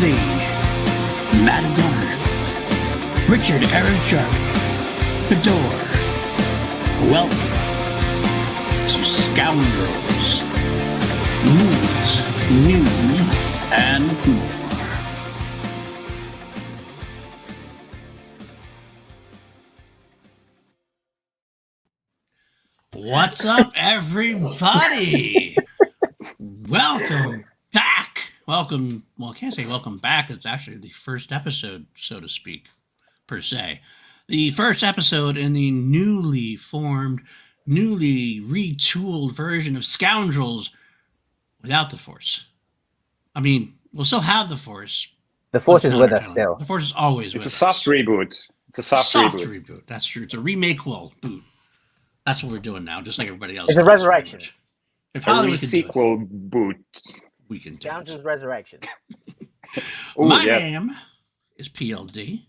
PLD, Matty Gunner, Richard-Erik Jarvi, Bidoor. Welcome to Scoundrels, Movies, News, and More. What's up, everybody? Welcome back. Welcome. Well, I can't say welcome back. It's actually the first episode, so to speak, per se. The first episode in the newly formed, newly retooled version of Scoundrels without the Force. I mean, we'll still have the Force. The Force is with us still. The Force is always with us. It's a soft reboot. It's a soft reboot. That's true. It's a remake-will boot. That's what we're doing now, just like everybody else. It's a resurrection. If Hollywood can sequel boot, we can do it. Scoundrels Resurrection. My name is PLD.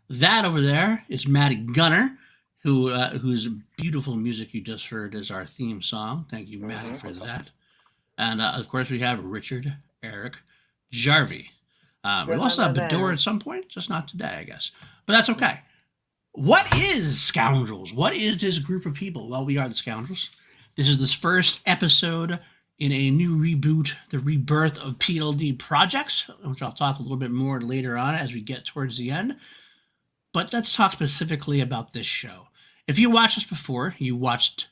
That over there is Matty Gunner, whose beautiful music you just heard is our theme song. Thank you, Matty, for that. And of course, we have Richard-Erik Jarvi. We also have Bidoor at some point, just not today, I guess. But that's okay. What is Scoundrels? What is this group of people? Well, we are the Scoundrels. This is this first episode in a new reboot, the rebirth of PLD projects, which I'll talk a little bit more later on as we get towards the end. But let's talk specifically about this show. If you watched this before, you watched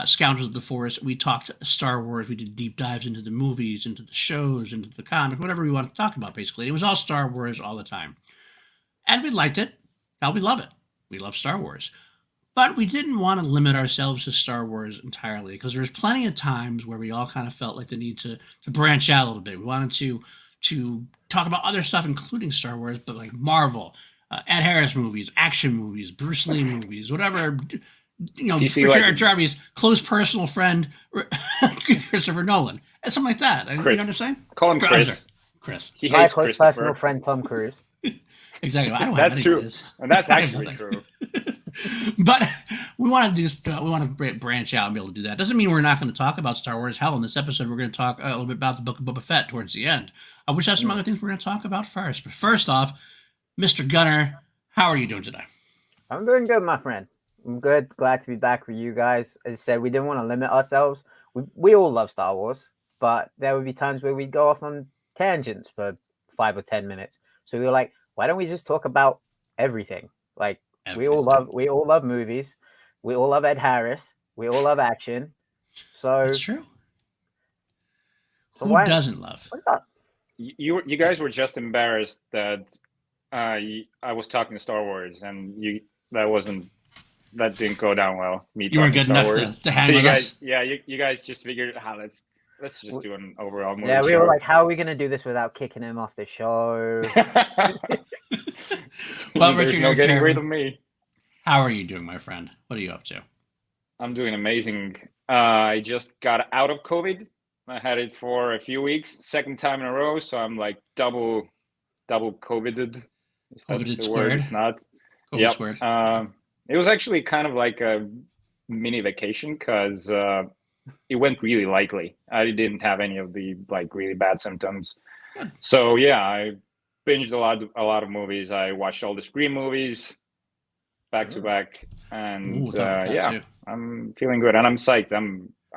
Scoundrels of the Force, we talked Star Wars, we did deep dives into the movies, into the shows, into the comics, whatever we want to talk about, basically. It was all Star Wars all the time. And we liked it. Now we love it. We love Star Wars. But we didn't want to limit ourselves to Star Wars entirely because there's plenty of times where we all kind of felt like the need to branch out a little bit. We wanted to talk about other stuff, including Star Wars, but like Marvel, Ed Harris movies, action movies, Bruce Lee movies, whatever. You know, Richard Jarvi's close personal friend, Christopher Nolan, and something like that. Chris. You know what I'm saying? Call him Chris. Chris. He My hates close personal friend, Tom Cruise. Exactly. I don't That's have true. And that's actually true. But we want to branch out and be able to do that. Doesn't mean we're not going to talk about Star Wars. Hell, in this episode, we're going to talk a little bit about the Book of Boba Fett towards the end. We have some other things we're going to talk about first. But first off, Mr. Gunner, how are you doing today? I'm doing good, my friend. I'm good. Glad to be back with you guys. As I said, we didn't want to limit ourselves. We all love Star Wars, but there would be times where we'd go off on tangents for 5 or 10 minutes. So we were like, why don't we just talk about everything? Like we all love movies. We all love Ed Harris. We all love action. So that's true. Who doesn't love? You guys were just embarrassed that I was talking Star Wars and that didn't go down well. You weren't good enough to hang with us. Yeah, you guys just figured, let's just do an overall movie. Yeah, we were like, how are we going to do this without kicking him off the show? Well, Richard, no getting rid of me. How are you doing, my friend? What are you up to? I'm doing amazing. I just got out of COVID. I had it for a few weeks, second time in a row, so I'm like double COVIDed. COVIDed squared. It's not. COVID squared. It was actually kind of like a mini vacation because it went really lightly. I didn't have any of the like really bad symptoms. So yeah, I binged a lot of movies. I watched all the Scream movies back to back, and I'm feeling good and I'm psyched.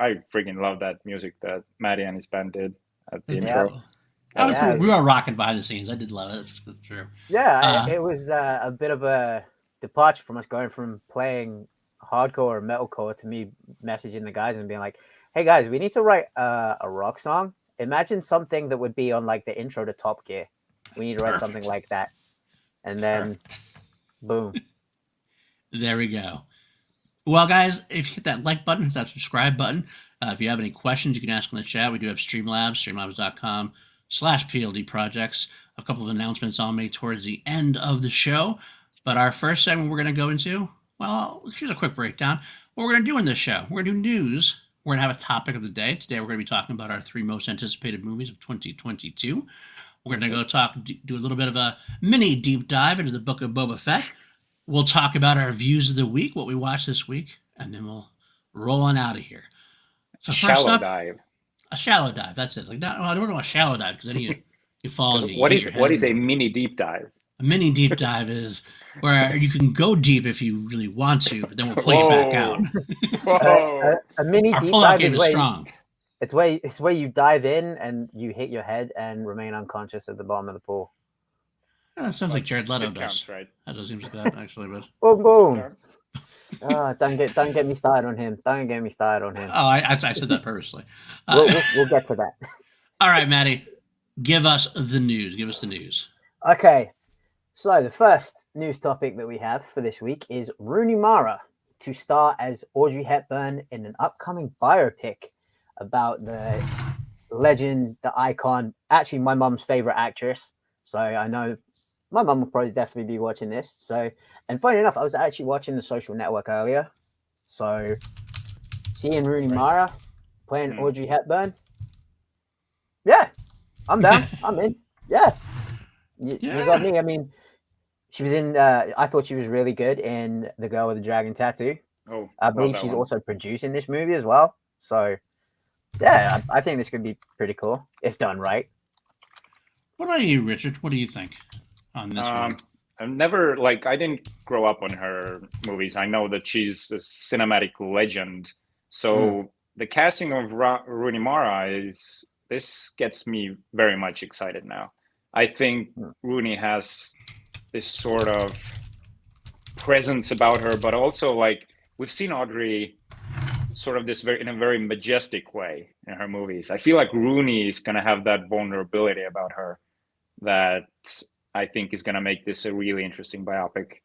I freaking love that music that Matty and his band did at the intro. Cool. We were rocking behind the scenes. I did love it. It's true. Yeah, it was a bit of a departure from us going from playing hardcore or metalcore to me messaging the guys and being like, hey guys, we need to write a rock song. Imagine something that would be on like the intro to Top Gear. We need to write something like that. And then boom. There we go. Well, guys, if you hit that like button, hit that subscribe button. If you have any questions, you can ask in the chat. We do have Streamlabs, streamlabs.com/PLD projects. A couple of announcements I'll make towards the end of the show. But our first segment we're going to go into, well, here's a quick breakdown. What we're going to do in this show, we're going to do news. We're going to have a topic of the day. Today we're going to be talking about our 3 most anticipated movies of 2022. We're going to go do a little bit of a mini deep dive into the Book of Boba Fett. We'll talk about our views of the week, what we watched this week, and then we'll roll on out of here. So first shallow up, dive. A shallow dive. That's it. Like, I don't want a shallow dive because then You fall. You What hit is your what head. is a mini deep dive? A mini deep dive is where you can go deep if you really want to, but then we'll pull you back out. Whoa! A mini Our deep pullout dive game is is where strong. it's where you dive in and you hit your head and remain unconscious at the bottom of the pool. Yeah, that sounds like Jared Leto It does. counts, right? That does seems like that actually, but Boom, boom. Counts. Don't get me started on him. Don't get me started on him. oh, I said that purposely. We'll get to that. All right, Matty, give us the news. Give us the news. Okay. So the first news topic that we have for this week is Rooney Mara to star as Audrey Hepburn in an upcoming biopic about the legend, the icon, actually my mum's favorite actress. So I know my mum will probably definitely be watching this. So, and funny enough, I was actually watching The Social Network earlier. So seeing Rooney Mara playing Audrey Hepburn, yeah, I'm down. I'm in. Yeah. You got me. I mean, she was in. I thought she was really good in The Girl with the Dragon Tattoo. Oh, I believe she's also producing this movie as well. So, yeah, I think this could be pretty cool if done right. What about you, Richard? What do you think on this one? I didn't grow up on her movies. I know that she's a cinematic legend. So the casting of Rooney Mara this gets me very much excited now. I think Rooney has this sort of presence about her, but also like we've seen Audrey sort of in a very majestic way in her movies. I feel like Rooney is going to have that vulnerability about her that I think is going to make this a really interesting biopic.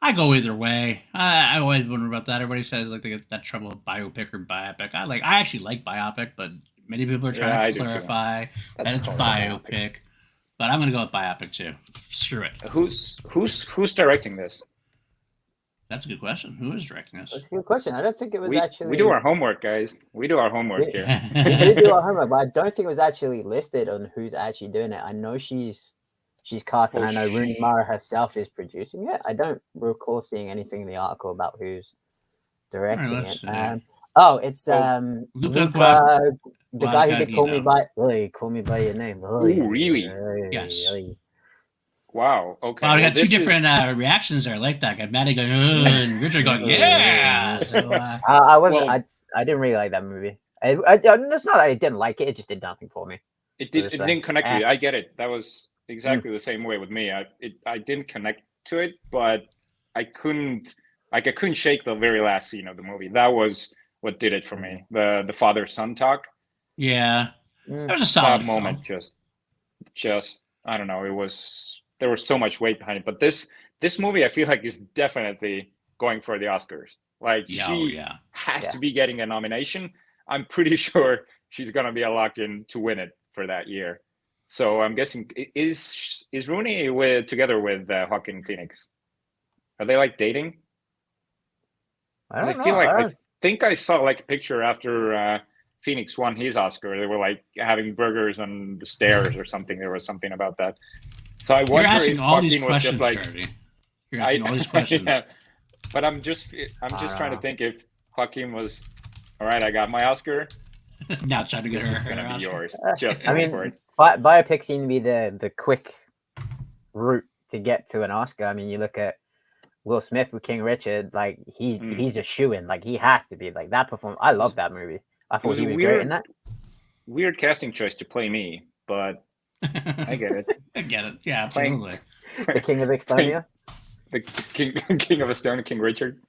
I go either way. I always wonder about that. Everybody says like they get that trouble with biopic or biopic. I actually like biopic, but many people are trying to clarify that it's biopic. But I'm going to go with biopic too. Screw it. Who's directing this? That's a good question. Who is directing this? That's a good question. I don't think it was actually. We do our homework, guys. We do our homework here. We do our homework, but I don't think it was actually listed on who's actually doing it. I know she's cast, and I know Rooney Mara herself is producing it. I don't recall seeing anything in the article about who's directing it. It's Luca, the guy who did Call Me by Your Name. Really? Yes. Wow. Okay. Wow, we got two different reactions there. I like that. Got Matty going, and Richard going, yeah. So, I didn't really like that movie. It's not that I didn't like it. It just did nothing for me. It didn't connect with you. I get it. That was exactly the same way with me. I didn't connect to it, but I couldn't shake the very last scene of the movie. That was what did it for me. The father-son talk. Yeah. That was a solid moment. Just I don't know. There was so much weight behind it. But this movie I feel like is definitely going for the Oscars. Like she has to be getting a nomination. I'm pretty sure she's gonna be a lock-in to win it for that year. So I'm guessing is Rooney together with Joaquin Phoenix? Are they like dating? I think I saw like a picture after Phoenix won his Oscar. They were like having burgers on the stairs or something. There was something about that. So I wonder if Joaquin was just like. You're asking all these questions. Yeah, but I'm just trying to think if Joaquin was, all right, I got my Oscar. Now trying to get her. It's going to be yours. Just for it. Biopics seem to be the quick route to get to an Oscar. I mean, you look at Will Smith with King Richard, like he's a shoo-in. Like he has to be like that performance. I love that movie. I thought he was great in that. Weird casting choice to play me, but I get it. I get it. Yeah, absolutely. The King of Estonia. The King of Estonia, King Richard.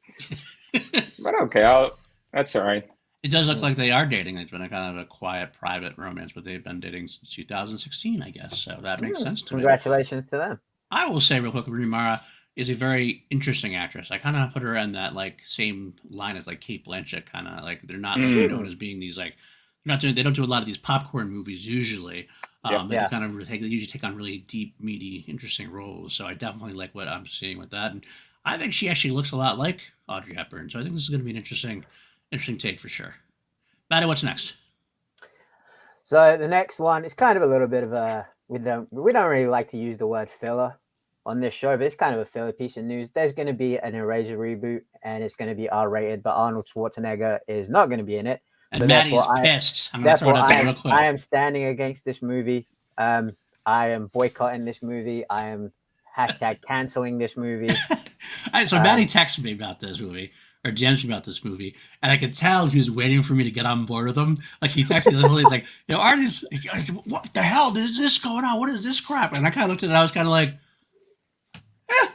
But okay, that's all right. It does look like they are dating. It's been a kind of a quiet, private romance, but they've been dating since 2016, I guess. So that makes sense to me. Congratulations to them. I will say real quick, Rooney Mara is a very interesting actress. I kind of put her in that like same line as like Cate Blanchett, kind of like they're not like, known as being these like they don't do a lot of these popcorn movies usually. They usually take on really deep, meaty, interesting roles. So I definitely like what I'm seeing with that, and I think she actually looks a lot like Audrey Hepburn. So I think this is going to be an interesting take for sure. Matty, what's next? So the next one is kind of a little bit of a we don't really like to use the word filler on this show, but it's kind of a filler piece of news. There's going to be an Eraser reboot, and it's going to be R-rated, but Arnold Schwarzenegger is not going to be in it. And So Matty is therefore, pissed. I'm going to throw it out there real quick. I am standing against this movie. I am boycotting this movie. I am hashtag canceling this movie. So Matty texted me about this movie, or DM'd me about this movie, and I could tell he was waiting for me to get on board with him. Like he texted me literally, he's like, Artie's, what the hell is this going on? What is this crap? And I kind of looked at it, I was kind of like, eh.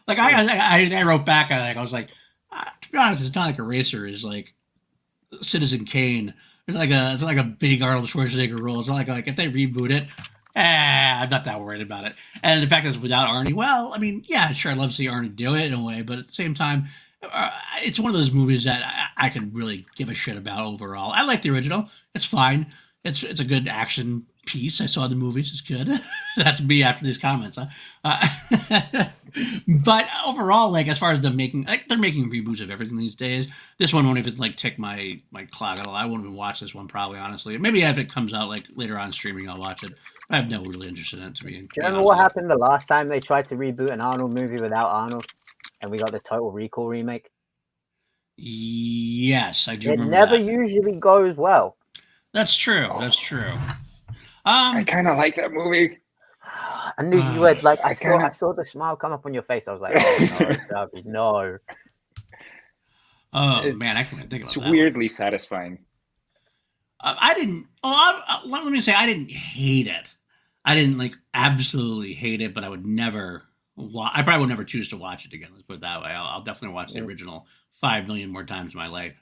Like I wrote back, I was like, to be honest, it's not like Eraser is like Citizen Kane. It's like a big Arnold Schwarzenegger role. It's not like if they reboot it, I'm not that worried about it. And the fact that it's without Arnie, well, I mean, yeah, sure, I'd love to see Arnie do it in a way, but at the same time, it's one of those movies that I could really give a shit about overall. I like the original. It's fine. It's a good action piece. I saw the movies. It's good. That's me after these comments. But overall, like as far as them making, like they're making reboots of everything these days. This one won't even like tick my clock at all. I won't even watch this one probably, honestly. Maybe if it comes out like later on streaming, I'll watch it. I have no really interest in it to be. Do you remember what happened the last time they tried to reboot an Arnold movie without Arnold, and we got the Total Recall remake? Yes, I do. It never usually goes well. That's true. That's true. I kind of like that movie. I knew you would. Like I saw the smile come up on your face. I was like, oh no, no. Oh man, I can't think about that. It's weirdly satisfying. I didn't. Let me say, I didn't hate it. I didn't like absolutely hate it, but I would never. I probably would never choose to watch it again. Let's put it that way. I'll definitely watch the original 5 million more times in my life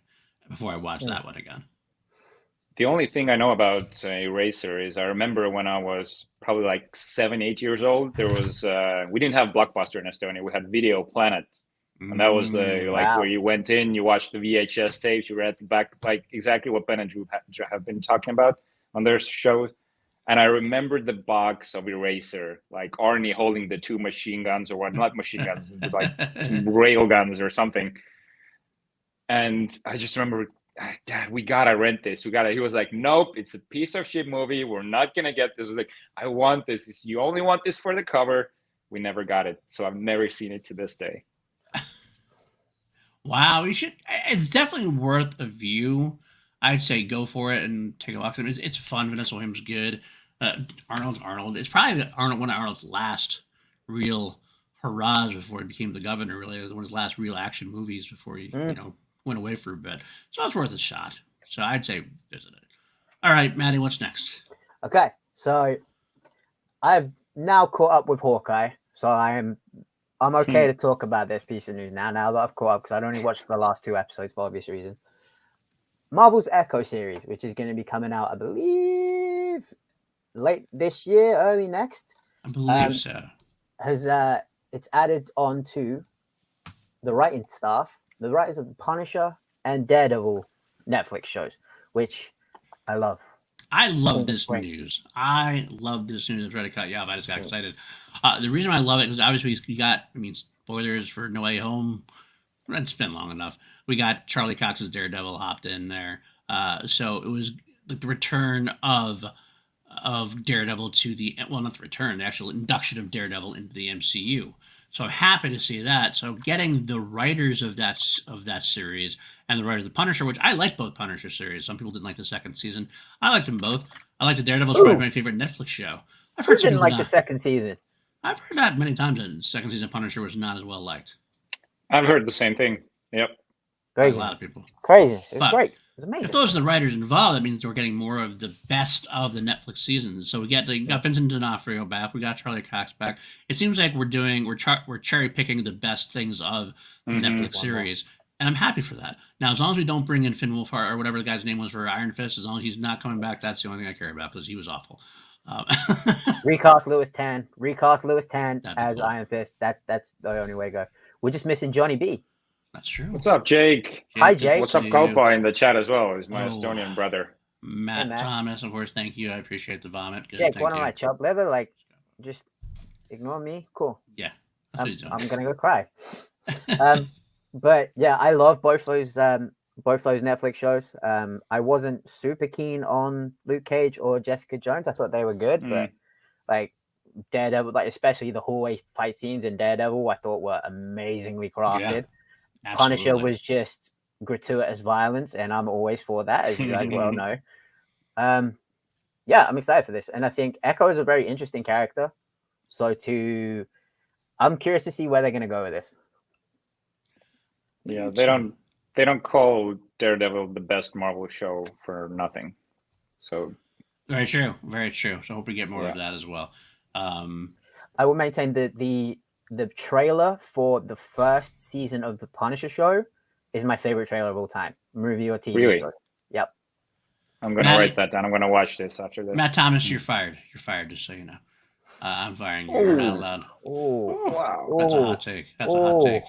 before I watch that one again. The only thing I know about Eraser is I remember when I was probably like 7, 8 years old, there was we didn't have Blockbuster in Estonia. We had Video Planet, and that was where you went in, you watched the VHS tapes, you read the back, like exactly what Ben and Drew have been talking about on their shows. And I remembered the box of Eraser, like Arnie holding the 2 machine guns, or what? Not machine guns, like some rail guns or something. And I just remember, Dad, we gotta rent this. He was like, nope, it's a piece of shit movie. We're not gonna get this. I was like, I want this. You only want this for the cover. We never got it, so I've never seen it to this day. Wow, you should. It's definitely worth a view. I'd say go for it and take a look. It's fun. Vanessa Williams good. Arnold's Arnold. It's probably one of Arnold's last real hurrahs before he became the governor. Really, it was one of his last real action movies before he went away for a bit. So it's worth a shot. So I'd say visit it. All right, Matty, what's next? Okay, so I've now caught up with Hawkeye, so I'm okay to talk about this piece of news now that I've caught up, because I'd only watched the last 2 episodes for obvious reasons. Marvel's Echo series, which is going to be coming out, I believe, late this year, early next. I believe so. It's added on to the writing staff, the writers of Punisher and Daredevil Netflix shows, which I love. I love this news. I love this news. I'm trying to cut you off. I just got excited. The reason I love it is obviously you got, spoilers for No Way Home. It's been long enough. We got Charlie Cox's Daredevil hopped in there. So it was like the return of Daredevil to not the return, the actual induction of Daredevil into the MCU. So I'm happy to see that. So getting the writers of that series and the writer of the Punisher, which I like both Punisher series. Some people didn't like the second season. I liked them both. I like the Daredevil. It's probably my favorite Netflix show. I've heard didn't like the second season. I've heard that many times that the second season of Punisher was not as well liked. I've heard the same thing. Yep. Crazy. A lot of people. Crazy. It's great. It's amazing. If those are the writers involved, that means we're getting more of the best of the Netflix seasons. So we got Vincent D'Onofrio back. We got Charlie Cox back. It seems like we're cherry picking the best things of the Netflix series, and I'm happy for that. Now, as long as we don't bring in Finn Wolfhard or whatever the guy's name was for Iron Fist, as long as he's not coming back, that's the only thing I care about, because he was awful. Recast Lewis Tan as cool. Iron Fist. That's the only way to go. We're just missing Johnny B. That's true. What's up, Jake? Hi, Jake. What's up, Kopa, in the chat as well? He's my Estonian brother. Matt Thomas, of course. Thank you. I appreciate the vomit. Good, Jake, what am I, chop liver? Like, just ignore me? Cool. Yeah. I'm going to go cry. But yeah, I love both those Netflix shows. I wasn't super keen on Luke Cage or Jessica Jones. I thought they were good, but like Daredevil, like especially the hallway fight scenes in Daredevil, I thought were amazingly crafted. Yeah, Punisher was just gratuitous violence, and I'm always for that, as you guys well know. Yeah, I'm excited for this, and I think Echo is a very interesting character. So I'm curious to see where they're going to go with this. Yeah, they don't call Daredevil the best Marvel show for nothing. So very true, very true. So I hope we get more of that as well. I will maintain that the trailer for the first season of the Punisher show is my favorite trailer of all time. Movie or TV show. Yep. I'm going to write that down. I'm going to watch this after this. Matt Thomas, you're fired. You're fired, just so you know. I'm firing you. You're not allowed. Oh, wow. That's a hot take. That's a hot take.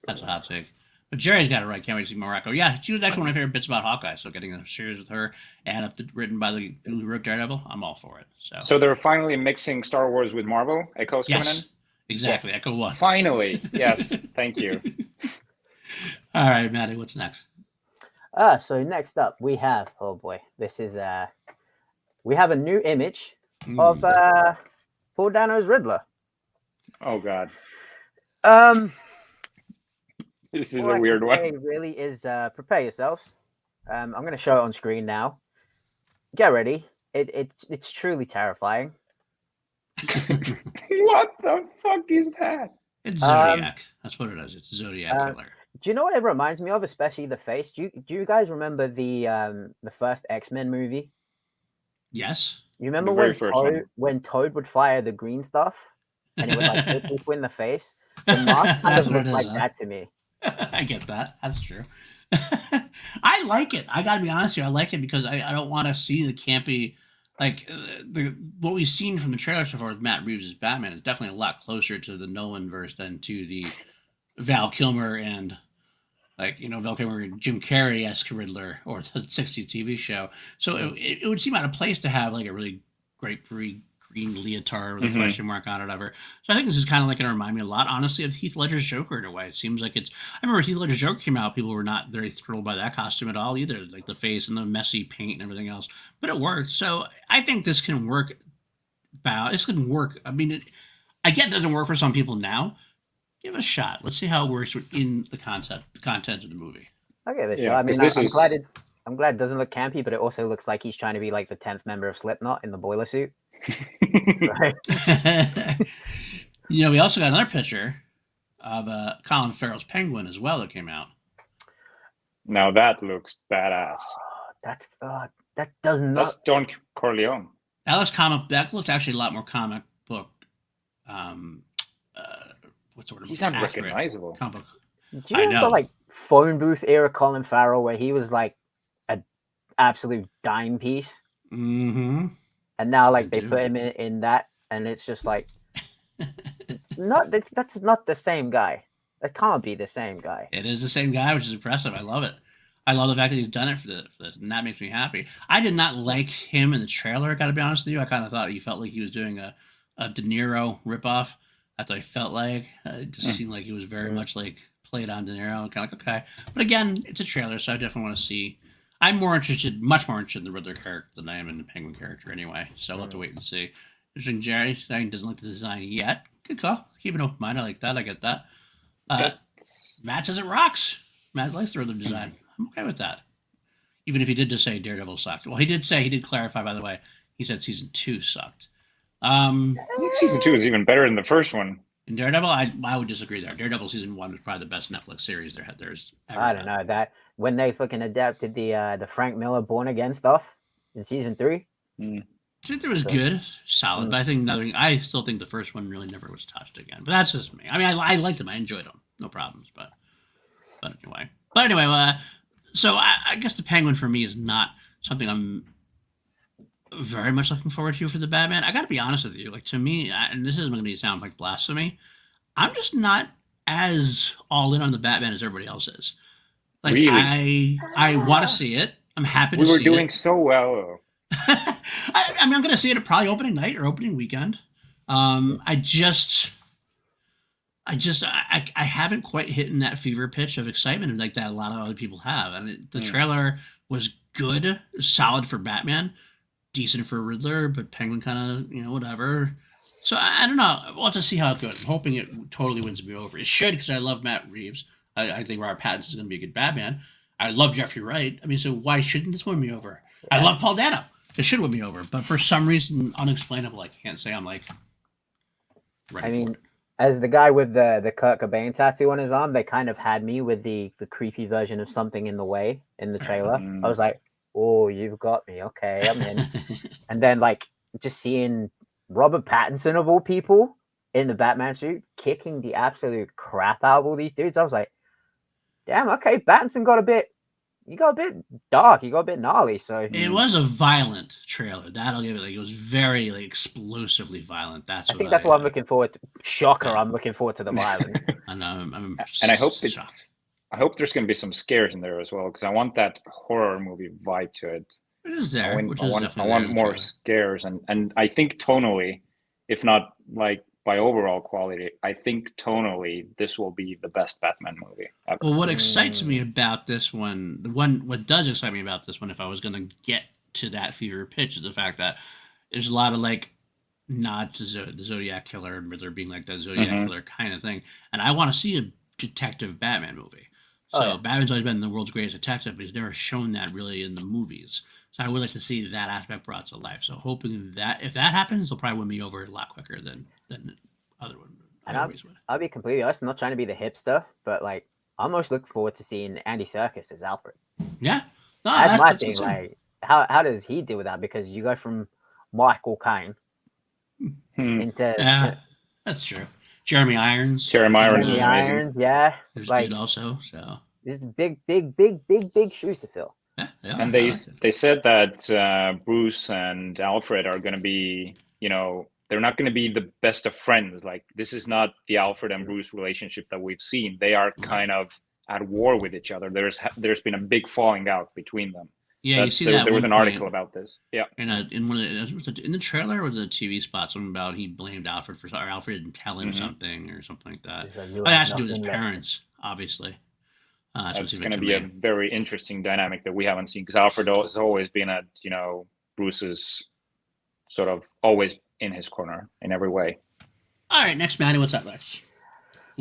That's a hot take. But Jerry's got it right. Can't wait to see Morocco. Yeah, she was actually one of my favorite bits about Hawkeye. So getting a series with her, and if it's written by the who wrote Daredevil, I'm all for it. So they're finally mixing Star Wars with Marvel. Echo's coming in. Exactly. Echo 1. Finally. Yes. Thank you. All right, Matty. What's next? So next up we have, oh boy, this is we have a new image of Paul Dano's Riddler. Oh God. This is a weird one. It really is. Prepare yourselves. I'm going to show it on screen now. Get ready. It's truly terrifying. What the fuck is that? It's Zodiac. That's what it is. It's Zodiac killer. Do you know what it reminds me of? Especially the face. Do you guys remember the first X-Men movie? Yes. You remember when Toad would fire the green stuff and it would like hit people in the face? The mask kind of looked like that to me. I get that. That's true. I like it. I gotta be honest here. I like it because I don't want to see the campy, like what we've seen from the trailer so far with Matt Reeves' Batman is definitely a lot closer to the Nolan verse than to the Val Kilmer and Val Kilmer and Jim Carrey-esque Riddler or the 60s TV show. So it would seem out of place to have like a really great green leotard with a question mark on it, whatever. So I think this is kind of like going to remind me a lot, honestly, of Heath Ledger's Joker in a way. It seems like I remember Heath Ledger's Joker came out, people were not very thrilled by that costume at all either, like the face and the messy paint and everything else. But it worked. So I think this can work. This can work. I mean, I get it doesn't work for some people now. Give it a shot. Let's see how it works in the content of the movie. Okay, this shot. I mean, I'm glad it doesn't look campy, but it also looks like he's trying to be like the 10th member of Slipknot in the boiler suit. Right. We also got another picture of Colin Farrell's Penguin as well that came out. Now that looks badass. That does not. That's Don Corleone. That looks actually a lot more comic book. What's the word? He's unrecognizable. Do you remember like phone booth era Colin Farrell where he was like an absolute dime piece? Mm-hmm. And now like they put him in that, and it's just like that's not the same guy. That can't be the same guy. It is the same guy, which is impressive. I love it. I love the fact that he's done it for this, and that makes me happy. I did not like him in the trailer, I gotta be honest with you. I kind of thought he felt like he was doing a De Niro ripoff. That's what I felt like. It just seemed like he was very much like played on De Niro, kind of like, okay. But again, it's a trailer, so I definitely want to see. I'm much more interested in the Riddler character than I am in the Penguin character anyway. So I'll have to wait and see. Interesting, Jerry saying doesn't like the design yet. Good call. Keep an open mind. I like that. I get that. Matt says it rocks. Matt likes the Riddler design. I'm okay with that. Even if he did just say Daredevil sucked. Well, he did clarify, by the way. He said season 2 sucked. I think season 2 is even better than the first one. In Daredevil, I would disagree there. Daredevil season 1 was probably the best Netflix series there's ever. I don't know that when they fucking adapted the Frank Miller Born Again stuff in season 3. I think it was good, solid, but I still think the first one really never was touched again. But that's just me. I mean, I liked them, I enjoyed them, no problems. But anyway, so I guess the Penguin for me is not something I'm very much looking forward to for the Batman. I got to be honest with you. Like, to me, and this isn't going to sound like blasphemy, I'm just not as all in on the Batman as everybody else is. Like, really? I want to see it. I'm happy to see it. We were doing so well. I mean, I'm going to see it at probably opening night or opening weekend. I haven't quite hit that fever pitch of excitement like that a lot of other people have. And the trailer was good, solid for Batman. Decent for Riddler, but Penguin kind of, whatever. So I don't know. We'll have to see how it goes. I'm hoping it totally wins me over. It should, because I love Matt Reeves. I think Robert Pattinson is going to be a good Batman. I love Jeffrey Wright. I mean, so why shouldn't this win me over? I love Paul Dano. It should win me over, but for some reason unexplainable, I can't say I'm like ready for it. As the guy with the Kurt Cobain tattoo on his arm, they kind of had me with the creepy version of Something in the Way in the trailer. I was like, oh, you've got me. Okay, I'm in. And then like just seeing Robert Pattinson of all people in the Batman suit kicking the absolute crap out of all these dudes, I was like, damn, okay, Pattinson got a bit dark, he got a bit gnarly. So it was a violent trailer. That'll give it. Like it was very like explosively violent. That's I think that's what I'm looking forward to. Shocker, I'm looking forward to the violence. And and I hope there's going to be some scares in there as well, because I want that horror movie vibe to it. It is there. I want more scares, and I think tonally, if not like by overall quality, I think tonally this will be the best Batman movie ever. Well, what excites me about this one, what does excite me about this one, if I was going to get to that fever pitch, is the fact that there's a lot of like nods to the Zodiac Killer and Riddler being like that Zodiac Killer kind of thing, and I want to see a detective Batman movie. So Batman's always been the world's greatest detective, but he's never shown that really in the movies. So I would like to see that aspect brought to life. So hoping that if that happens, they'll probably win me over a lot quicker than other one. I'll be completely honest. I'm not trying to be the hipster, but like I'm most looking forward to seeing Andy Serkis as Alfred. Yeah, no, that's my thing. Like, how does he deal with that? Because you go from Michael Caine into that's true. Jeremy Irons, yeah, there's like good also. So this is big shoes to fill. Yeah, and they said that Bruce and Alfred are going to be, they're not going to be the best of friends. Like this is not the Alfred and Bruce relationship that we've seen. They are kind of at war with each other. There's been a big falling out between them. Yeah, you see that. There was an article about this. Yeah, in one of in the trailer or the TV spot, something about he blamed Alfred for something. Alfred didn't tell him something or something like that. It has to do with his parents, obviously. It's going to be a very interesting dynamic that we haven't seen, because Alfred has always been at Bruce's sort of always in his corner in every way. All right, next, Matty, what's up next?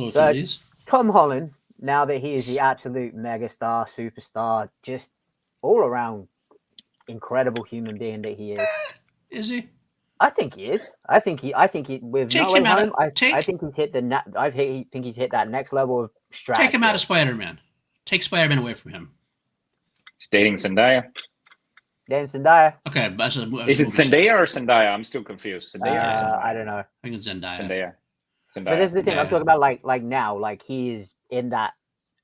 So, Tom Holland, now that he is the absolute megastar, superstar, just all around incredible human being that he is. Is he? I think he is. I think he with No Way Home, I think he's hit think he's hit that next level of strategy. Take him out of Spider-Man. Take Spider-Man away from him. He's dating Zendaya. Okay, but is it Zendaya or Zendaya? I'm still confused. Zendaya. I don't know. I think it's Zendaya. Zendaya. But this is the thing I'm talking about. Like now, like he is in that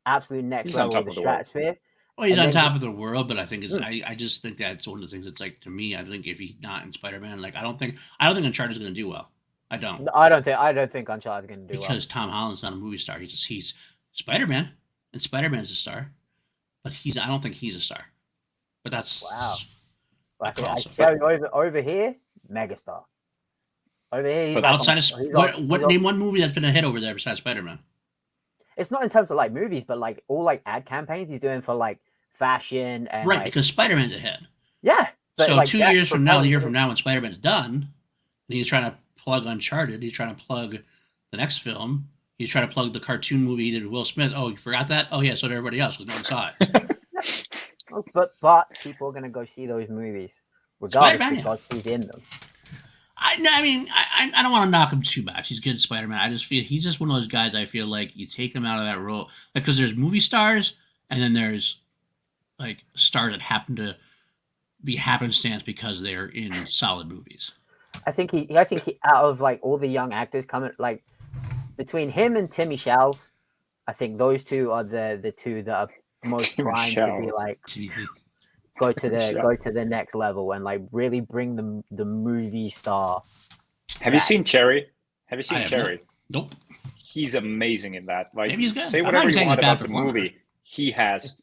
absolute next level of the stratosphere. Well, he's on top of the world, but I think it's. I just think that's one of the things that's like, to me. I think if he's not in Spider-Man, like I don't think Uncharted is going to do well. I don't think Uncharted is going to do well because Tom Holland's not a movie star. He's Spider-Man, and Spider-Man's a star, but I don't think he's a star. But that's wow. Like I tell you, over here, megastar. Over here, he's but like outside of name one movie that's been a hit over there besides Spider-Man. It's not in terms of like movies, but like all like ad campaigns he's doing for like fashion and right, because Spider-Man's a hit. Yeah. But so like 2 years from now, a year from now, when Spider-Man's done, and he's trying to plug Uncharted, he's trying to plug the next film, he's trying to plug the cartoon movie he did with Will Smith. Oh, you forgot that? Oh yeah, so did everybody else because no one saw it. But people are gonna go see those movies regardless because he's in them. I don't want to knock him too much. He's good at Spider-Man. I just feel he's just one of those guys. I feel like you take him out of that role, because there's movie stars and then there's like stars that happen to be happenstance because they're in solid movies. I think he out of like all the young actors coming, like between him and Timmy Chalamet, I think those two are the two that are most primed to be like go to the next level and like really bring the movie star. Have you seen Cherry? Cherry? Nope. He's amazing in that. Like, maybe he's good. Say whatever you want about the movie. He has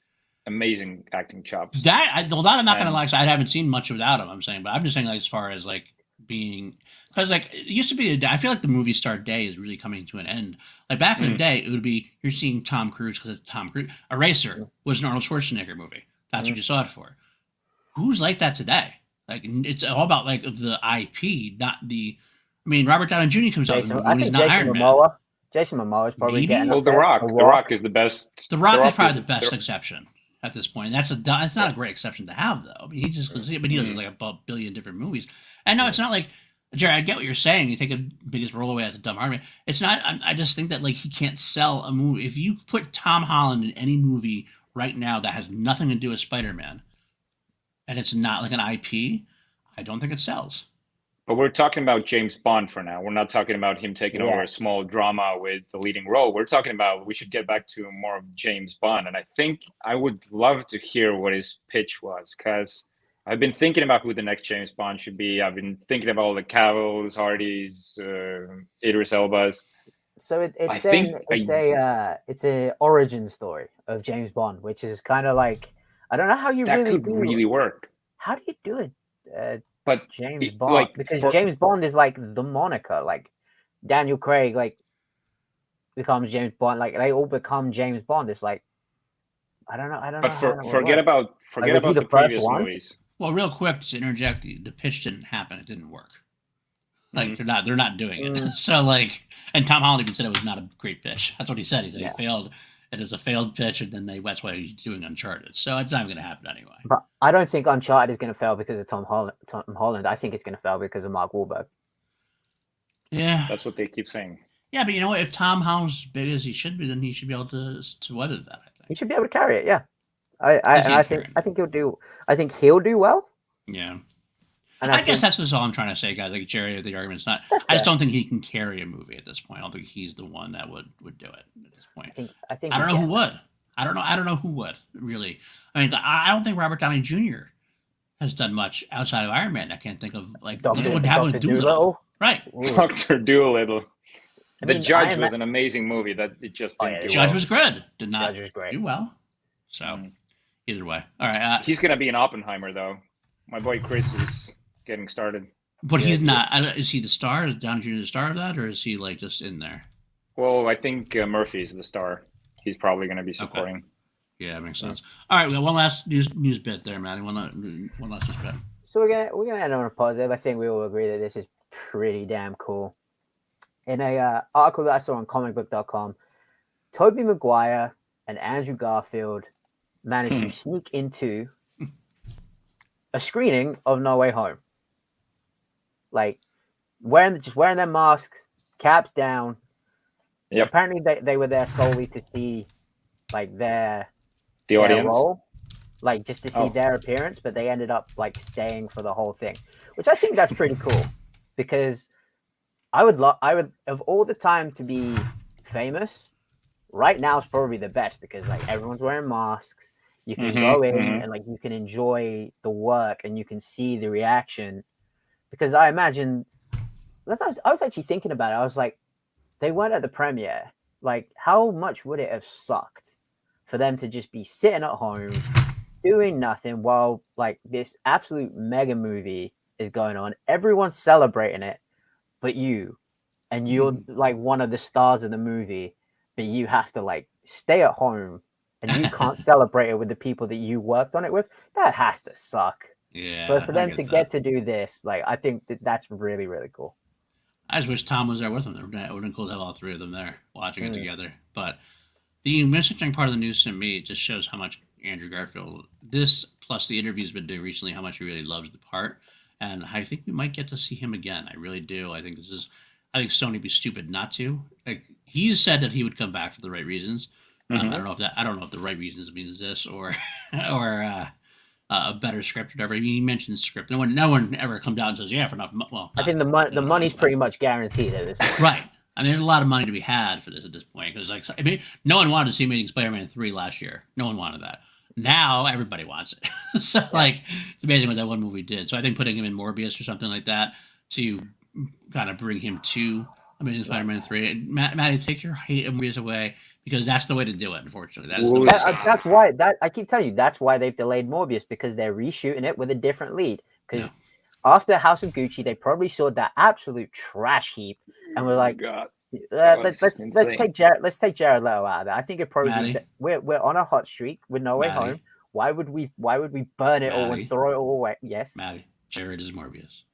amazing acting chops. I'm not gonna lie. I haven't seen much without him. I'm saying, but I'm just saying, like, as far as like being, because like it used to be. I feel like the movie star day is really coming to an end. Like back in the day, it would be you're seeing Tom Cruise because it's Tom Cruise. Eraser was an Arnold Schwarzenegger movie. That's what you saw it for. Who's like that today? Like it's all about like the IP, not the. I mean, Robert Downey Jr. comes out with movies, not Iron Man. Jason Momoa is probably Maybe? getting Well, up The there. Rock. The Rock is the best. The Rock is probably is the best exception at this point. That's not a great exception to have though. I mean, he does like a billion different movies. And no, it's not like Jerry. I get what you're saying. You take a biggest role away as a dumb argument. It's not. I just think that like he can't sell a movie. If you put Tom Holland in any movie right now that has nothing to do with Spider-Man, and it's not like an IP, I don't think it sells. But we're talking about James Bond for now. We're not talking about him taking over a small drama with the leading role. We're talking about we should get back to more of James Bond. And I think I would love to hear what his pitch was, because I've been thinking about who the next James Bond should be. I've been thinking about all the Cavills, Hardys, Idris Elbas. So it's a origin story of James Bond, which is kind of like, I don't know how you that could really work. How do you do it? But James Bond, because James Bond is like the moniker, like Daniel Craig, like becomes James Bond, like they all become James Bond. It's like I don't know. But forget about the previous movies. Well, real quick to interject, the pitch didn't happen. It didn't work. Like they're not doing it. So like, and Tom Holland even said it was not a great pitch. That's what he said. He said he failed. It is a failed pitch, and then that's why he's doing Uncharted. So it's not going to happen anyway. But I don't think Uncharted is going to fail because of Tom Holland. I think it's going to fail because of Mark Wahlberg. Yeah, that's what they keep saying. Yeah, but you know what? If Tom Holland's as big as he should be, then he should be able to weather that. I think he should be able to carry it. Yeah, I think he'll do. I think he'll do well. Yeah. And I guess that's all I'm trying to say, guys. Like Jerry, the argument's not. I just don't think he can carry a movie at this point. I don't think he's the one that would do it at this point. I think I don't know who would. I don't know who would really. I mean, I don't think Robert Downey Jr. has done much outside of Iron Man. I can't think of like what would happen with Doolittle. Right, Dr. Doolittle. The Judge was an amazing movie that it just didn't do Judge well. was good. Did not Judge was great. do well. So either way, all right. He's gonna be an Oppenheimer though. My boy Chris is getting started. But he's not. Is he the star? Is Downey Jr. the star of that, or is he like just in there? Well, I think Murphy is the star. He's probably going to be supporting. Okay. Yeah, that makes sense. All right, we got one last news bit there, Matty. One last news bit. So we're gonna end on a positive. I think we all agree that this is pretty damn cool. In a article that I saw on comicbook.com, Tobey Maguire and Andrew Garfield managed to sneak into a screening of No Way Home. Like wearing their masks, caps down. Yep. Apparently they were there solely to see like the audience role, like just to see their appearance, but they ended up like staying for the whole thing, which I think that's pretty cool, because I would of all the time to be famous, right now is probably the best, because like everyone's wearing masks. You can go in and like you can enjoy the work and you can see the reaction. Because I imagine, I was actually thinking about it. I was like, they weren't at the premiere. Like, how much would it have sucked for them to just be sitting at home doing nothing while like this absolute mega movie is going on? Everyone's celebrating it, but you're like one of the stars of the movie, but you have to like stay at home and you can't celebrate it with the people that you worked on it with. That has to suck. Yeah. So for them to get to do this, like, I think that's really, really cool. I just wish Tom was there with them. It would have been cool to have all three of them there watching it together. But the messaging part of the news to me just shows how much Andrew Garfield, this plus the interviews been doing recently, how much he really loves the part. And I think we might get to see him again. I really do. I think Sony would be stupid not to. Like, he's said that he would come back for the right reasons. I don't know if the right reasons means this or a better script or whatever. I mean, he mentions script. No one ever comes out and says, yeah, for enough. Well, I think the money's pretty much guaranteed at this point. Right. I mean, there's a lot of money to be had for this at this point, because like, I mean, no one wanted to see Amazing Spider-Man 3 last year. No one wanted that. Now everybody wants it. So like, it's amazing what that one movie did. So I think putting him in Morbius or something like that to kind of bring him to Amazing Spider-Man 3. Matty, take your hate of Morbius away, because that's the way to do it. Unfortunately, that's why I keep telling you, that's why they've delayed Morbius, because they're reshooting it with a different lead. Because after House of Gucci, they probably saw that absolute trash heap and were like, let's take Jared Leto out of that. I think it probably we're on a hot streak with No Way Home. Why would we burn it all and throw it all away? Yes, Matty, Jared is Morbius.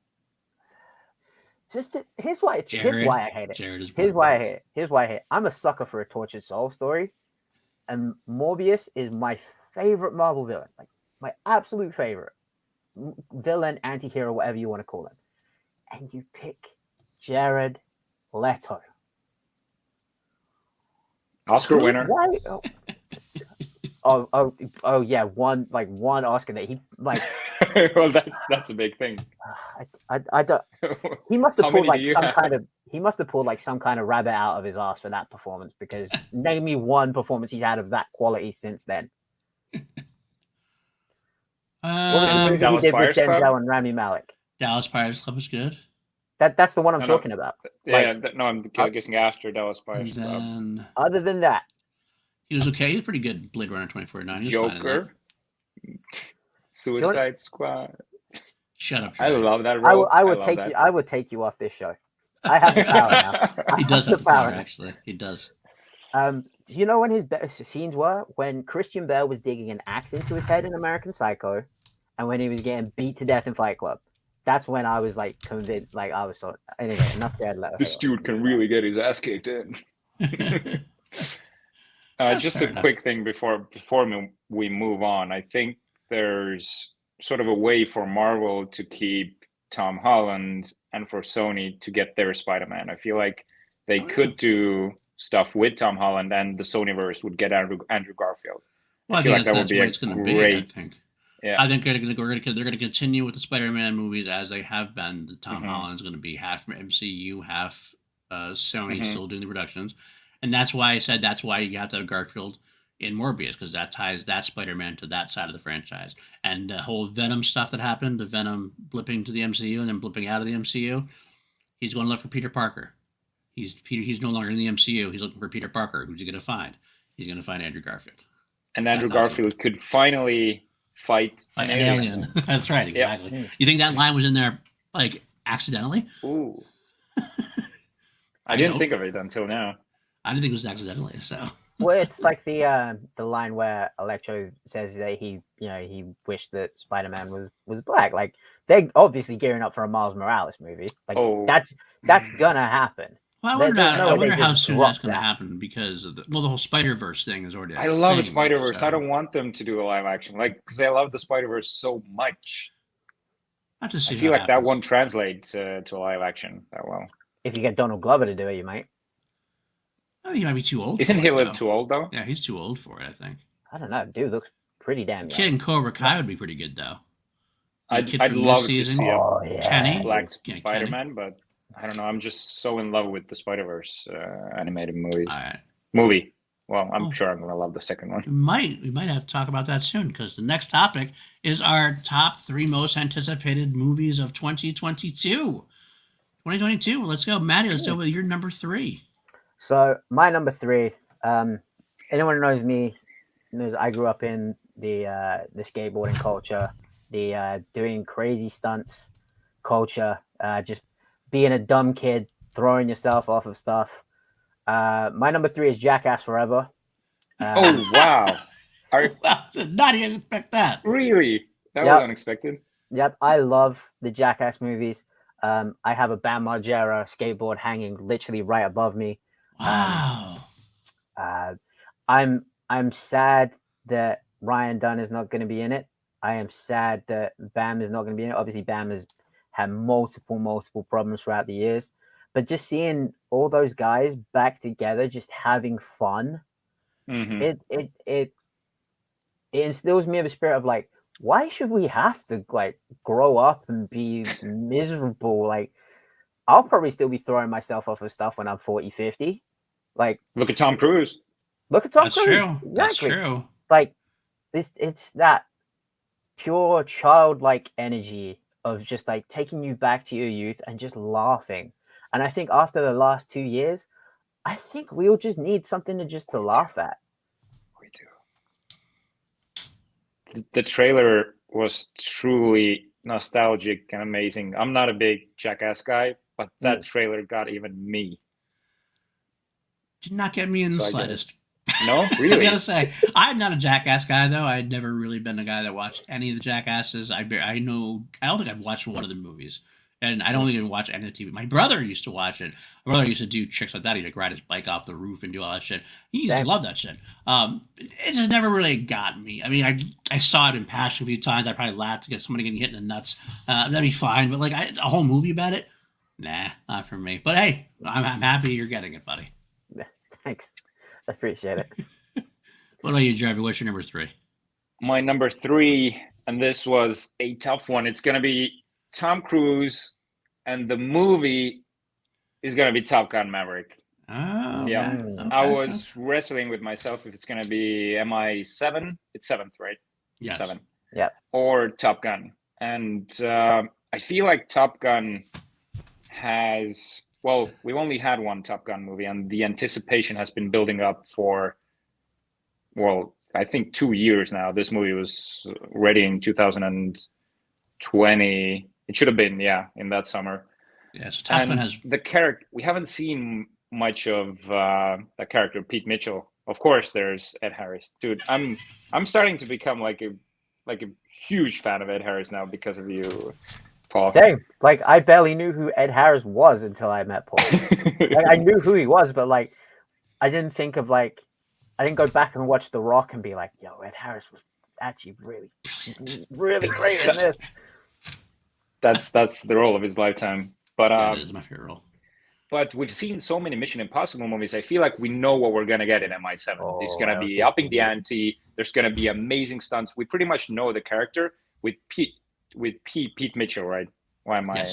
here's why I hate it. Jared is Here's why I hate it. Here's why I hate it. I'm a sucker for a tortured soul story, and Morbius is my favorite Marvel villain, like my absolute favorite villain, anti-hero, whatever you want to call him. And you pick Jared Leto, Oscar winner. Why? Oh yeah, one Oscar that he like. Well, that's a big thing. I don't. He must have pulled He must have pulled like some kind of rabbit out of his ass for that performance, because name me one performance he's had of that quality since then. What was the movie he did with Denzel and Rami Malek? Dallas Buyers Club is good. That's the one I'm talking about. Yeah, I'm guessing after Dallas Buyers Club. Other than that, he was okay. He's pretty good. Blade Runner 2049. Joker, Suicide Squad. Shut up! I love that role. I would take you off this show. I have the power now. He does have the power. Actually, he does. You know when his best scenes were? When Christian Bale was digging an axe into his head in American Psycho, and when he was getting beat to death in Fight Club. That's when I was like convinced. Like I was so anyway. Enough Jared Leto. This dude can really get his ass kicked in. Just a quick thing before we move on. I think there's sort of a way for Marvel to keep Tom Holland and for Sony to get their Spider-Man. I feel like they could do stuff with Tom Holland, and the Sonyverse would get Andrew Garfield. Well, I feel like that would be a great. I think. Yeah. I think they're going to continue with the Spider-Man movies as they have been. The Tom Holland's going to be half from MCU, half Sony still doing the productions, and that's why I said that's why you have to have Garfield in Morbius, because that ties that Spider-Man to that side of the franchise. And the whole Venom stuff that happened, the Venom blipping to the MCU and then blipping out of the MCU, he's going to look for Peter Parker. He's no longer in the MCU. He's looking for Peter Parker. Who's he going to find? He's going to find Andrew Garfield. And Andrew Garfield could finally fight an alien. That's right, exactly. Yeah. You think that line was in there like accidentally? Ooh. I didn't think of it until now. I didn't think it was accidentally, so. Well, it's like the line where Electro says that he wished that Spider-Man was black. Like they're obviously gearing up for a Miles Morales movie. Like that's gonna happen. Well, I wonder how soon that's going to happen, because of the whole Spider-Verse thing is already. I love Spider-Verse. So. I don't want them to do a live action, because I love the Spider-Verse so much. I feel like that won't translate to a live action that well. If you get Donald Glover to do it, you might. I think he might be too old. Isn't he a little too old though? Yeah, he's too old for it. I think. I don't know. Dude looks pretty damn young. Kid in Cobra Kai would be pretty good though. I'd love to see a Black Spider-Man, but. I don't know. I'm just so in love with the Spider-Verse animated movies. All right. Movie. Well, I'm sure I'm going to love the second one. We might have to talk about that soon, because the next topic is our top 3 most anticipated movies of 2022. 2022. Let's go, Matty. Let's go with your number 3. So my number 3. Anyone who knows me knows I grew up in the skateboarding culture, the doing crazy stunts culture, just being a dumb kid, throwing yourself off of stuff. My number 3 is Jackass Forever. Oh, wow. Did not even expect that. Really? That was unexpected. Yep, I love the Jackass movies. I have a Bam Margera skateboard hanging literally right above me. Wow. I'm sad that Ryan Dunn is not going to be in it. I am sad that Bam is not going to be in it. Obviously, Bam has had multiple problems throughout the years, but just seeing all those guys back together, just having fun, it instills me of a spirit of like, why should we have to like grow up and be miserable? Like, I'll probably still be throwing myself off of stuff when I'm 40, 50. Like, look at Tom Cruise. That's true. Exactly. That's true. Like, it's that pure childlike energy of just like taking you back to your youth and just laughing. And I think after the last 2 years, I think we all just need something to laugh at. We do. The trailer was truly nostalgic and amazing. I'm not a big Jackass guy, but that trailer got even me. Did not get me in the slightest. No, really. I gotta say, I'm not a Jackass guy though. I'd never really been a guy that watched any of the Jackasses. I don't think I've watched one of the movies, And I don't even watch any of the TV. My brother used to watch it. My brother used to do tricks like that. He'd like ride his bike off the roof and do all that shit. He used to love that shit. It just never really got me. I mean, I saw it in passing a few times. I probably laughed to get somebody getting hit in the nuts. That'd be fine. But like a whole movie about it, nah, not for me. But hey, I'm happy you're getting it, buddy. Thanks, I appreciate it. What about you, Jarvi? What's your number 3? My number 3, and this was a tough one. It's gonna be Tom Cruise, and the movie is gonna be Top Gun Maverick. Oh, Yeah. okay. I was wrestling with myself if it's gonna be MI7. It's 7th, right? Yes. 7. Yeah. Or Top Gun. And I feel like Top Gun has, well, we've only had one Top Gun movie, and the anticipation has been building up for, well, I think 2 years now. This movie was ready in 2020. It should have been, in that summer. Yes, Top Gun has the character. We haven't seen much of the character Pete Mitchell. Of course, there's Ed Harris, dude. I'm starting to become like a huge fan of Ed Harris now because of you, Paul. Same. Like I barely knew who Ed Harris was until I met Paul. Like, I knew who he was, but like I didn't think of I didn't go back and watch The Rock and be like, yo, Ed Harris was actually really, really great in this. That's the role of his lifetime. But that is my favorite role. But we've seen so many Mission Impossible movies. I feel like we know what we're gonna get in MI7. Oh, It's gonna be upping the ante. There's gonna be amazing stunts. We pretty much know the character with Pete Mitchell, right? Why am I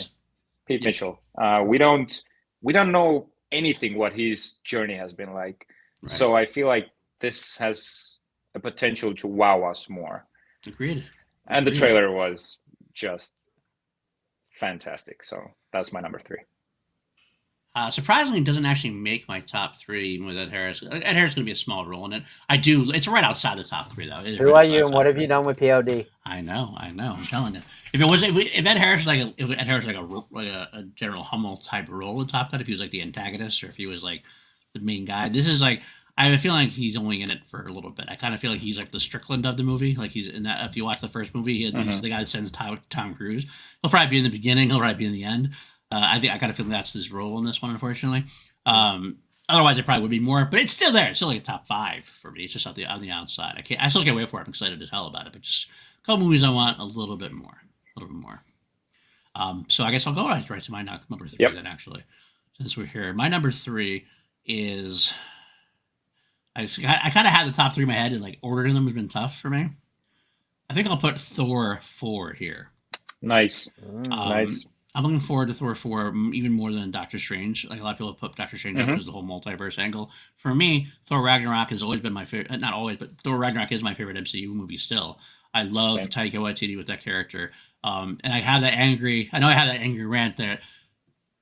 Pete Mitchell? We don't know anything what his journey has been like. Right. So I feel like this has a potential to wow us more. Agreed. And the trailer was just fantastic. So that's my number 3. Surprisingly, it doesn't actually make my top 3 even with Ed Harris. Ed Harris is going to be a small role in it. It's right outside the top 3 though. Who are you and what have you done with POD? I know. I'm telling you. If Ed Harris was like a General Hummel type role in Top Gun, if he was like the antagonist or if he was like the main guy, this is like I have a feeling he's only in it for a little bit. I kind of feel like he's like the Strickland of the movie. Like he's in that. If you watch the first movie, he's the guy that sends Tom Cruise. He'll probably be in the beginning. He'll probably be in the end. I kind of feel that's his role in this one, unfortunately. Otherwise, it probably would be more, but it's still there. It's still like a top 5 for me. It's just on the outside. I still can't wait for it. I'm excited as hell about it, but just a couple movies I want a little bit more. So I guess I'll go right to my number 3 then. Actually, since we're here, my number 3 is I kind of had the top 3 in my head, and like ordering them has been tough for me. I think I'll put Thor 4 here. Nice. Nice. I'm looking forward to Thor 4 even more than Doctor Strange. Like a lot of people put Doctor Strange up as the whole multiverse angle. For me, Thor Ragnarok has always been my favorite. Not always, but Thor Ragnarok is my favorite MCU movie still. I love Taika Waititi with that character. And I have that angry rant there.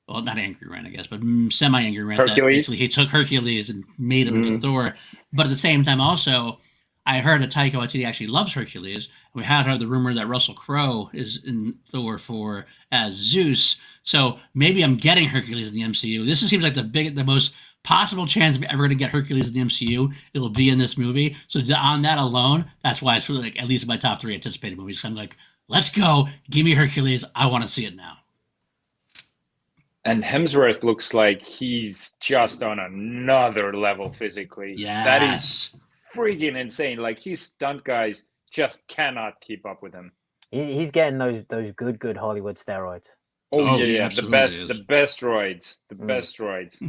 Well, not angry rant, I guess, but semi-angry rant. Hercules? That basically he took Hercules and made him into Thor. But at the same time also, I heard that Taika Waititi actually loves Hercules. We had heard the rumor that Russell Crowe is in Thor 4 as Zeus. So maybe I'm getting Hercules in the MCU. This seems like the most possible chance I'm ever going to get Hercules in the MCU. It'll be in this movie. So on that alone, that's why it's really like at least in my top 3 anticipated movies. So I'm like, let's go. Give me Hercules. I want to see it now. And Hemsworth looks like he's just on another level physically. Yes. That is freaking insane. Like his stunt guys just cannot keep up with him. He's getting those good Hollywood steroids. Oh yeah, the best roids. The best roids.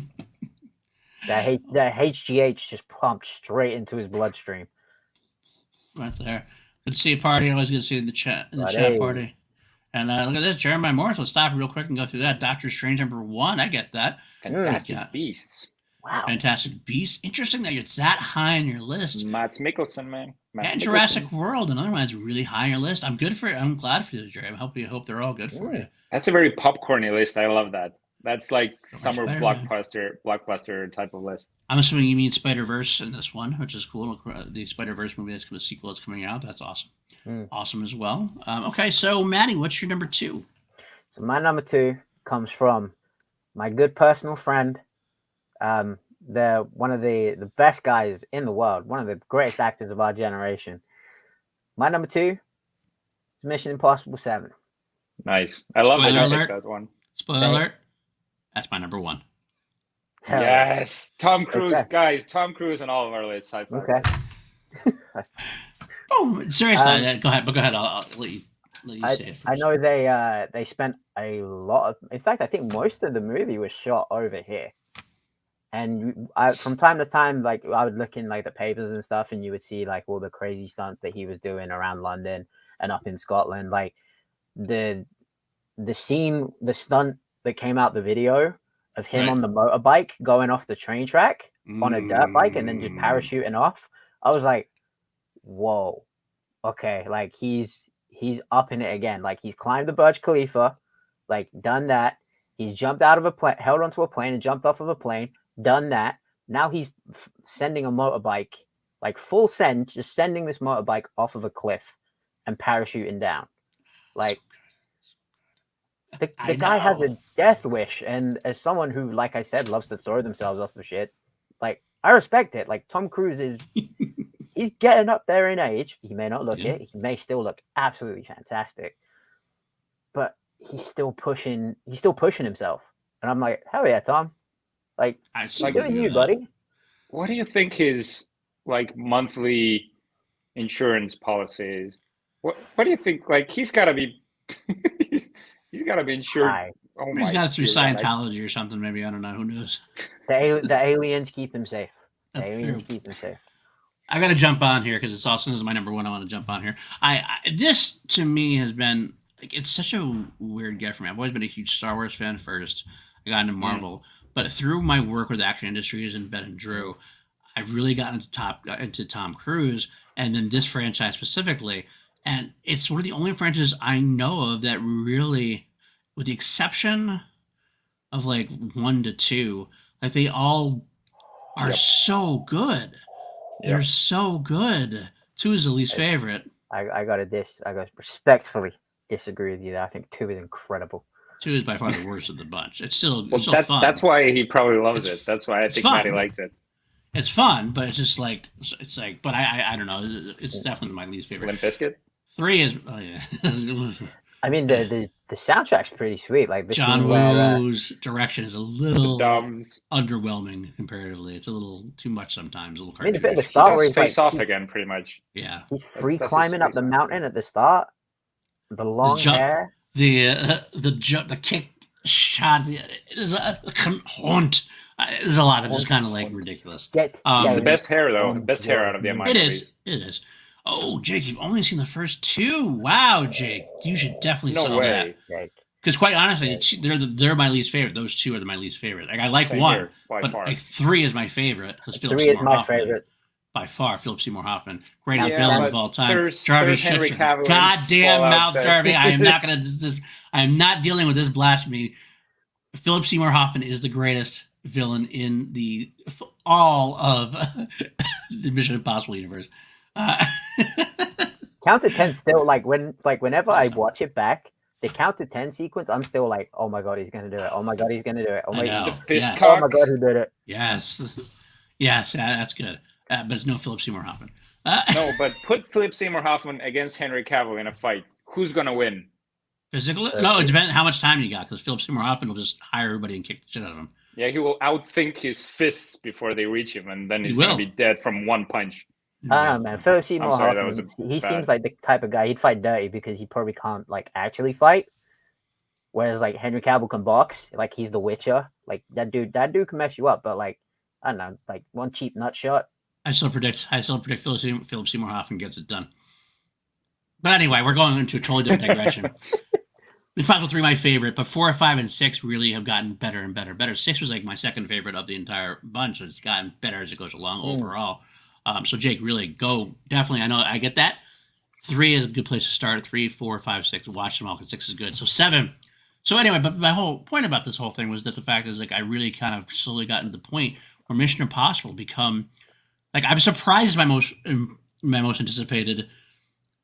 That HGH just pumped straight into his bloodstream. Right there. Good to see a party. Always good to see the chat party. And look at this, Jeremiah Morris. Let's stop real quick and go through that. Doctor Strange number 1. I get that. Fantastic Beasts. Wow. Fantastic Beasts. Interesting that it's that high on your list. Mads Mikkelsen, man. And Jurassic World, another one that's really high on your list. I'm glad for you, Jerry. I hope they're all good for you. That's a very popcorny list. I love that. That's like summer blockbuster type of list. I'm assuming you mean Spider-Verse in this one, which is cool. The Spider-Verse movie, that's the sequel that's coming out. That's awesome. Awesome as well. Okay, so Matty, what's your number 2? So my number 2 comes from my good personal friend, one of the best guys in the world, one of the greatest actors of our generation. My number 2 is Mission Impossible 7. Nice. I love Spoiler that you alert. picked that one. Spoiler alert. That's my number one. Hell yeah. Yes, Tom Cruise, Okay. guys. Tom Cruise and all of our list. High five. Okay. Oh, seriously. Go ahead. But go ahead. I'll let you say it first. I know they spent a lot of. In fact, I think most of the movie was shot over here. And from time to time, like I would look in like the papers and stuff, and you would see like all the crazy stunts that he was doing around London and up in Scotland. Like the scene, the stunt that came out the video of him on the motorbike going off the train track on a dirt bike and then just parachuting off. I was like, whoa, okay, like he's up in it again. Like he's climbed the Burj Khalifa, like done that. He's jumped out of a plane, held onto a plane and jumped off of a plane. Done that. Now he's sending a motorbike, like full send, just sending this motorbike off of a cliff and parachuting down. Like the guy has a death wish, and as someone who, like I said, loves to throw themselves off of shit, like I respect it. Like Tom Cruise is, he's getting up there in age. He may not look it. He may still look absolutely fantastic, but he's still pushing. He's still pushing himself, and I'm like, hell yeah, Tom. Like, keep doing you, buddy. What do you think his like monthly insurance policy is? What do you think? Like, he's got to be, he's got to be insured. He's got it through Scientology or something. Maybe, I don't know. Who knows? The aliens keep him safe. The aliens keep him safe. I got to jump on here because it's also, this is my number one. I want to jump on here. This to me has been like, it's such a weird get for me. I've always been a huge Star Wars fan first. I got into Marvel. But through my work with Action Industries and Ben and Drew, I've really gotten into Tom Cruise, and then this franchise specifically. And it's one of the only franchises I know of that really, with the exception of like 1 to 2, like they all are so good. They're so good. 2 is the least favorite. I got to respectfully disagree with you there. I think 2 is incredible. 2 is by far the worst of the bunch. It's still fun. That's why he probably loves it. That's why I think Matty likes it. It's fun, but it's just like, but I don't know. It's definitely my least favorite. Limp Bizkit? 3 is, I mean, the soundtrack's pretty sweet. Like John Woo's direction is a little underwhelming comparatively. It's a little too much sometimes. A little cartoonish. I mean, a bit of the start where he's face off again, pretty much. Yeah, he's free climbing up the mountain at the start. The long hair. The kick shot. There's a haunt. There's a lot of just kind of like ridiculous. The best hair though. The best hair out of the MI movies. It is. Oh, Jake, you've only seen the first 2. Wow, Jake, you should definitely saw that. Because quite honestly, they're my least favorite. Those 2 are my least favorite. Like I like Same 1, but like 3 is my favorite. 3 is my favorite. By far, Philip Seymour Hoffman, greatest villain of all time. Jarvi, shut your goddamn mouth, Jarvi. I am not going to. I am not dealing with this blasphemy. Philip Seymour Hoffman is the greatest villain in all of the Mission Impossible universe. Count to 10 still whenever I watch it back, the count to 10 sequence, I'm still like, oh my god, he's gonna do it. Oh my god, he's gonna do it. Oh my god, oh my god, he did it. Yes, that's good. But it's no Philip Seymour Hoffman. No, but put Philip Seymour Hoffman against Henry Cavill in a fight. Who's gonna win? Physically? No, it depends how much time you got. Because Philip Seymour Hoffman will just hire everybody and kick the shit out of him. Yeah, he will outthink his fists before they reach him, and then he's gonna be dead from one punch. I don't know, man. Philip Seymour Hoffman, he seems like the type of guy he'd fight dirty because he probably can't like actually fight. Whereas like Henry Cavill can box, like he's the Witcher. Like that dude can mess you up, but like I don't know, like one cheap nut shot. I still predict Philip Seymour Hoffman gets it done. But anyway, we're going into a totally different digression. Impossible 3, my favorite, but 4, 5, and 6 really have gotten better and better. 6 was like my second favorite of the entire bunch, so it's gotten better as it goes along overall. So Jake, really go. Definitely, I know I get that. 3 is a good place to start. 3, 4, 5, 6. Watch them all because 6 is good. So 7. So anyway, but my whole point about this whole thing was that the fact is like I really kind of slowly gotten to the point where Mission Impossible become like I'm surprised my most anticipated,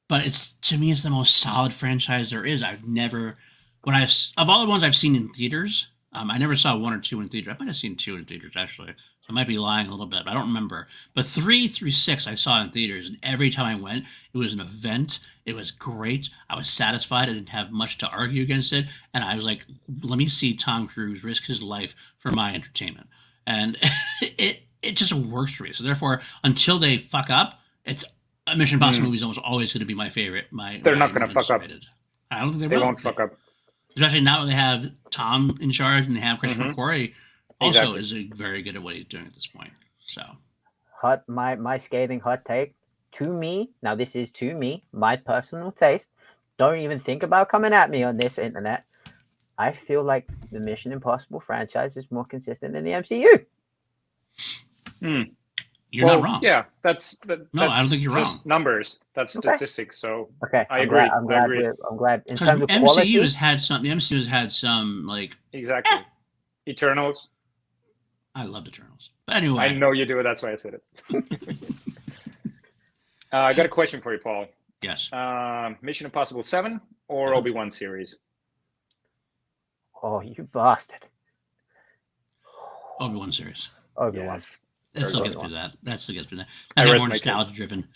but it's to me it's the most solid franchise there is. I've never of all the ones I've seen in theaters, I never saw 1 or 2 in theater. I might have seen 2 in theaters actually. I might be lying a little bit, but I don't remember. But 3 through 6 I saw in theaters, and every time I went, it was an event. It was great. I was satisfied. I didn't have much to argue against it, and I was like, "Let me see Tom Cruise risk his life for my entertainment," and it just works for me. So therefore, until they fuck up, it's a Mission Impossible movie is almost always going to be my favorite. They're not going to fuck up. I don't think they They will. won't fuck up. Especially now that they have Tom in charge and they have Christopher McQuarrie also Exactly. is very good at what he's doing at this point. So My scathing hot take to me. Now this is to me, my personal taste. Don't even think about coming at me on this internet. I feel like the Mission Impossible franchise is more consistent than the MCU. you're not wrong. Yeah, that's I don't think you're just wrong. Numbers. That's statistics. So Okay, I agree. I'm glad. I'm glad. In Because terms of MCU quality, has had some. The MCU has had some like. exactly. Eternals. I loved Eternals, but anyway. I know you do. That's why I said it. I got a question for you, Paul. Yes. Mission Impossible 7 or Obi-Wan series? oh, you bastard! Obi-Wan series. Obi-Wan. Yes. That still Very gets well. through that. That still gets through that. I I got rest more my case. nostalgia driven.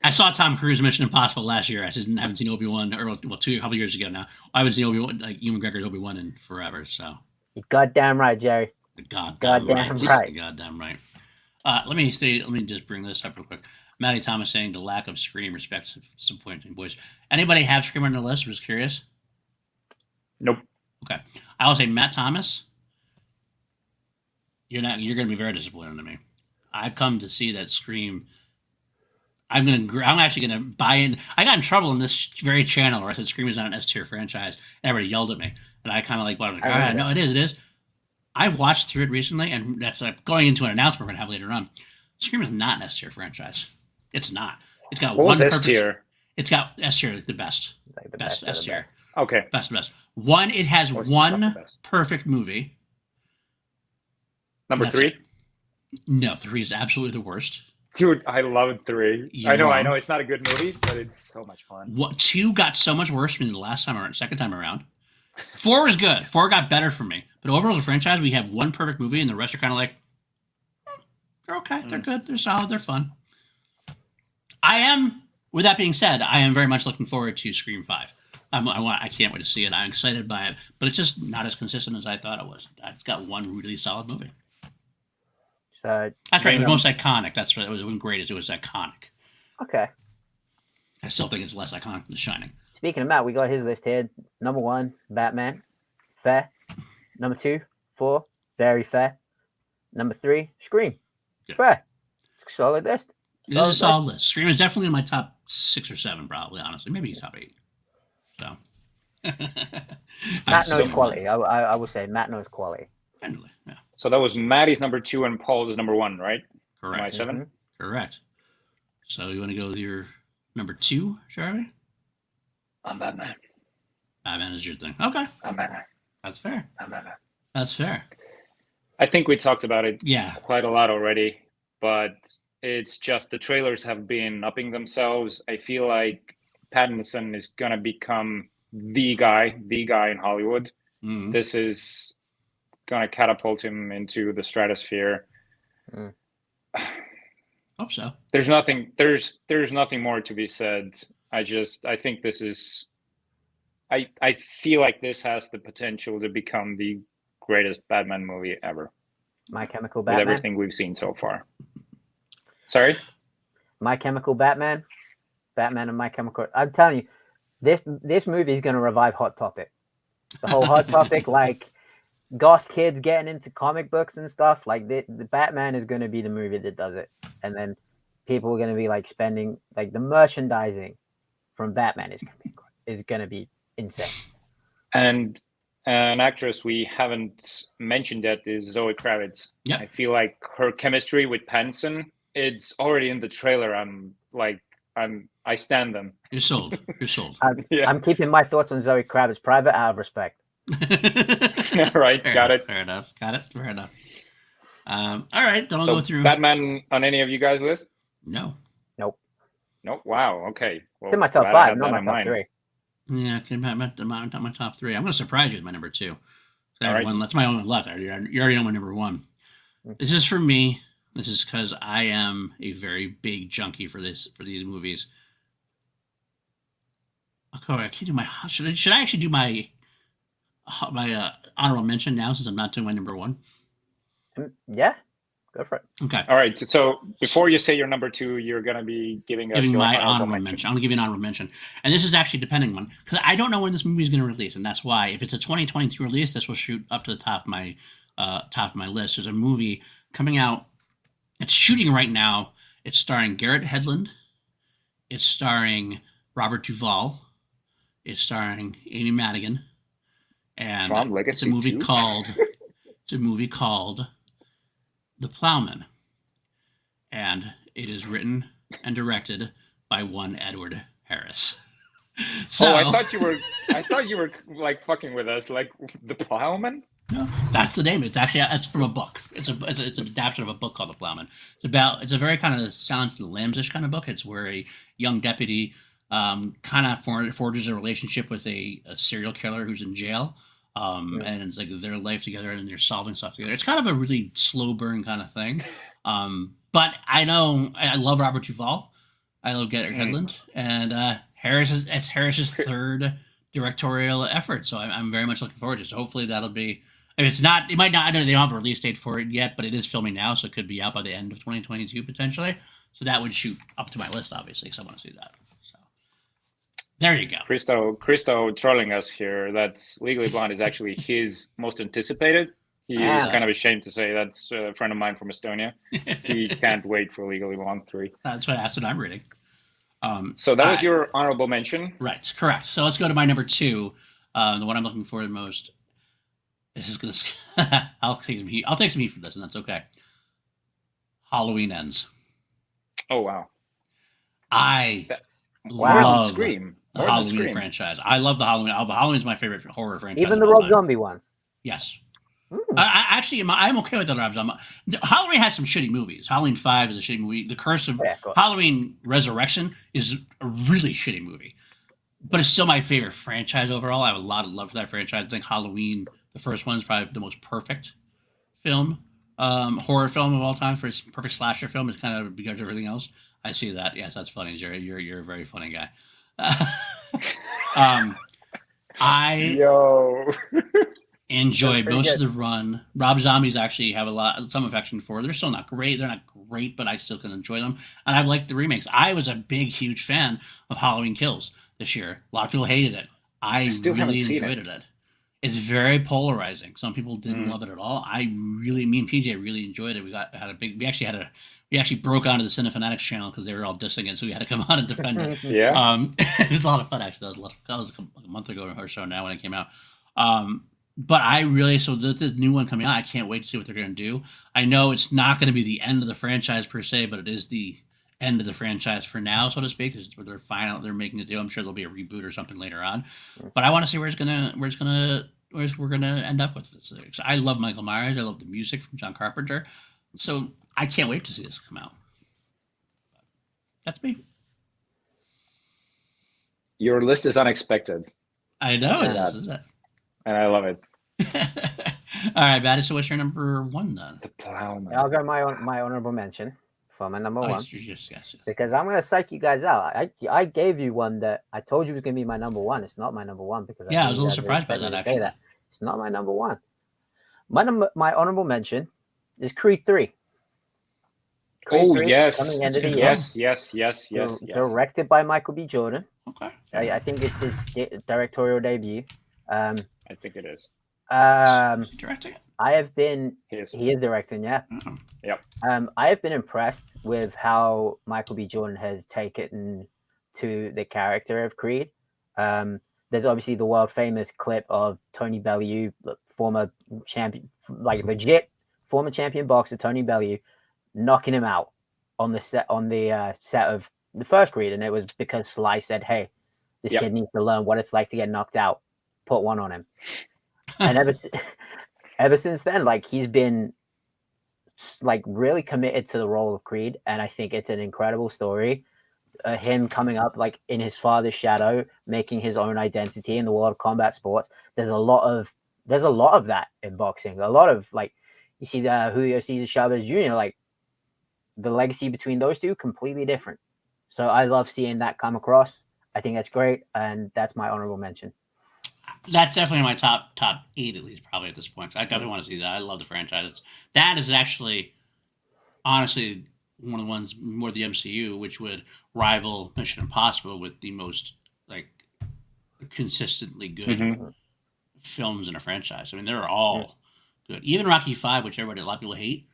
I saw Tom Cruise Mission Impossible last year. I haven't seen Obi-Wan, or a couple years ago now. I haven't seen Obi-Wan, like Ewan McGregor's Obi-Wan in forever. So, You goddamn right, Jerry. goddamn right. right. Goddamn right. Let me just bring this up real quick. Matty Thomas saying the lack of Scream respects disappointing boys. Anybody have Scream on the list? I'm just curious. Nope. Okay. I will say Matt Thomas. You're going to be very disappointed in me. I've come to see that Scream. I'm actually gonna buy in. I got in trouble in this very channel where I said Scream is not an S tier franchise, and everybody yelled at me, and I kind of like, no, it is. I watched through it recently, and that's going into an announcement we're gonna have later on. Scream is not an S tier franchise. It's not. It's got What one was S perfect. tier? It's got S tier, like the best, Like the best of the S tier, best. Okay. best of best. One, it has What's not the one best? perfect movie. Number That's 3. it. No, 3 is absolutely the worst. Dude, I love 3. You're I know wrong. it's not a good movie, but it's so much fun. 2 got so much worse for me the last time around, second time around. 4 was good. 4 got better for me. But overall, the franchise, we have one perfect movie, and the rest are kind of like, they're okay, they're good, they're solid, they're fun. With that being said, I am very much looking forward to Scream 5. I can't wait to see it. I'm excited by it, but it's just not as consistent as I thought it was. It's got one really solid movie. So That's right. It was most iconic. That's what it was. It wasn't greatest. It was iconic. okay. I still think it's less iconic than The Shining. Speaking of Matt, we got his list here. Number 1, Batman, fair. Number 2, 4, very fair. Number 3, Scream, Good. fair. Solid list. It is a solid list. Scream is definitely in my top 6 or 7, probably. Honestly, maybe top 8. So Matt knows quality. I would say Matt knows quality. Definitely, yeah. So that was Maddie's number 2 and Paul's number 1, right? Correct. Am I 7? Correct. So you want to go with your number 2, Charlie? I'm Batman. Batman is your thing. Okay, I'm Batman. that's fair. I'm Batman. That's fair. I think we talked about it Yeah. quite a lot already, but it's just the trailers have been upping themselves. I feel like Pattinson is going to become the guy in Hollywood. Mhm. This is going to catapult him into the stratosphere. Hope so. There's nothing more to be said. I think this is I feel like this has the potential to become the greatest Batman movie ever. My Chemical With Batman. everything we've seen so far. Sorry? My Chemical Batman. Batman and My Chemical. I'm telling you, this movie is going to revive Hot Topic. The whole Hot Topic, like goth kids getting into comic books and stuff. Like the Batman is going to be the movie that does it, and then people are going to be like spending like the merchandising from Batman is going to be insane. And an actress we haven't mentioned yet is Zoe Kravitz. Yep. I feel like her chemistry with Pattinson, it's already in the trailer. I stand them. You're sold. You're sold. Yeah. I'm keeping my thoughts on Zoe Kravitz private out of respect. Right, got it. Fair enough. Got it. Fair enough. All right, then I'll So go through. Batman on any of you guys' list? No. No. Wow. Okay. Well, It's in my top glad I 5, had not that my in top mind. 3. Yeah, okay, my top 3. I'm going to surprise you with my number 2. I have one. That's my only left. You already know my number one. This is for me. This is because I am a very big junkie for these movies. Okay, I can't do my. Should I actually do my honorable mention now since I'm not doing my number one? Yeah, go for it. Okay. All right. So before you say your number two, you're going to be giving us your my honorable mention. I'm going to give you an honorable mention, and this is actually depending on because I don't know when this movie is going to release, and that's why if it's a 2022 release, this will shoot up to the top of my list. There's a movie coming out. It's shooting right now. It's starring Garrett Hedlund. It's starring Robert Duvall. It's starring Amy Madigan. And it's a movie called The Plowman. And it is written and directed by one Edward Harris. So I thought you were like fucking with us, like The Plowman. No, that's the name. It's from a book. It's an adaptation of a book called The Plowman. It's a very kind of Silence of the Lambs-ish kind of book. It's where a young deputy kind of forges a relationship with a serial killer who's in jail. And it's like their life together and they're solving stuff together. It's kind of a really slow burn kind of thing. But I know I love Robert Duvall. I love Garrett Hedlund, and it's Harris's third directorial effort. So I'm very much looking forward to it. So hopefully that'll be. If it's not, it might not. I don't know. They don't have a release date for it yet, but it is filming now, so it could be out by the end of 2022 potentially. So that would shoot up to my list, obviously, because I want to see that. So there you go. Christo trolling us here. That's Legally Blonde is actually his most anticipated. He is kind of ashamed to say that's a friend of mine from Estonia. He can't wait for Legally Blonde 3. That's what I'm reading. So that was your honorable mention, right? Correct. So let's go to my number two, the one I'm looking for the most. This is gonna. I'll take some heat for this, and that's okay. Halloween Ends. Oh wow! Love Scream. The Halloween franchise. I love the Halloween. Halloween is my favorite horror franchise. Even the Rob Zombie ones. Yes. I'm okay with the Rob Zombie. Halloween has some shitty movies. Halloween 5 is a shitty movie. The Curse of Halloween Resurrection is a really shitty movie, but it's still my favorite franchise overall. I have a lot of love for that franchise. I think Halloween, the first one, is probably the most perfect film, horror film of all time. For its perfect slasher film, it's kind of because of everything else. I see that. Yes, that's funny, Jerry. You're a very funny guy. Enjoy most of the run. Rob Zombies actually have some affection for. They're still not great. They're not great, but I still can enjoy them. And I've liked the remakes. I was a big, huge fan of Halloween Kills this year. A lot of people hated it. I really enjoyed it. It's very polarizing. Some people didn't love it at all. Me and PJ really enjoyed it. We actually broke onto the Cinefanatics channel because they were all dissing it, so we had to come on and defend it. It was a lot of fun actually. That was a month ago or so now when it came out. But the new one coming out, I can't wait to see what they're going to do. I know it's not going to be the end of the franchise per se, but it is the end of the franchise for now, so to speak. This is where they're making a deal. I'm sure there'll be a reboot or something later on. But I want to see where we're gonna end up with this. So I love Michael Myers. I love the music from John Carpenter. So I can't wait to see this come out. That's me. Your list is unexpected. I know it is. And I love it. All right, Matty. So what's your number one then? The Plowman. I'll go my honorable mention for my number one. Yes. Because I'm gonna psych you guys out. I gave you one that I told you was gonna be my number one. It's not my number one because I was a little surprised by that. Actually, it's not my number one. My honorable mention is Creed 3. Creed 3, yes. Coming end of the year. Yes. Directed by Michael B. Jordan. Okay. I think it's his directorial debut. I think it is. Directing it? He is directing, yeah. Oh. Yep. I have been impressed with how Michael B. Jordan has taken to the character of Creed. There's obviously the world famous clip of Tony Bellew, former champion, like legit former champion boxer Tony Bellew, knocking him out on the set of the first Creed, and it was because Sly said, "Hey, this kid needs to learn what it's like to get knocked out. Put one on him." And ever since then, like he's been like really committed to the role of Creed, and I think it's an incredible story. Him coming up like in his father's shadow, making his own identity in the world of combat sports. There's a lot of there's a lot of that in boxing. A lot of like, you see the Julio Cesar Chavez Jr. Like the legacy between those two completely different. So I love seeing that come across. I think that's great, and that's my honorable mention. That's definitely my top 8 at least, probably at this point. So I definitely want to see that. I love the franchise. That is actually, honestly, one of the ones more the MCU, which would rival Mission Impossible with the most like consistently good films in a franchise. I mean, they're all good. Even Rocky V, which everybody a lot of people hate,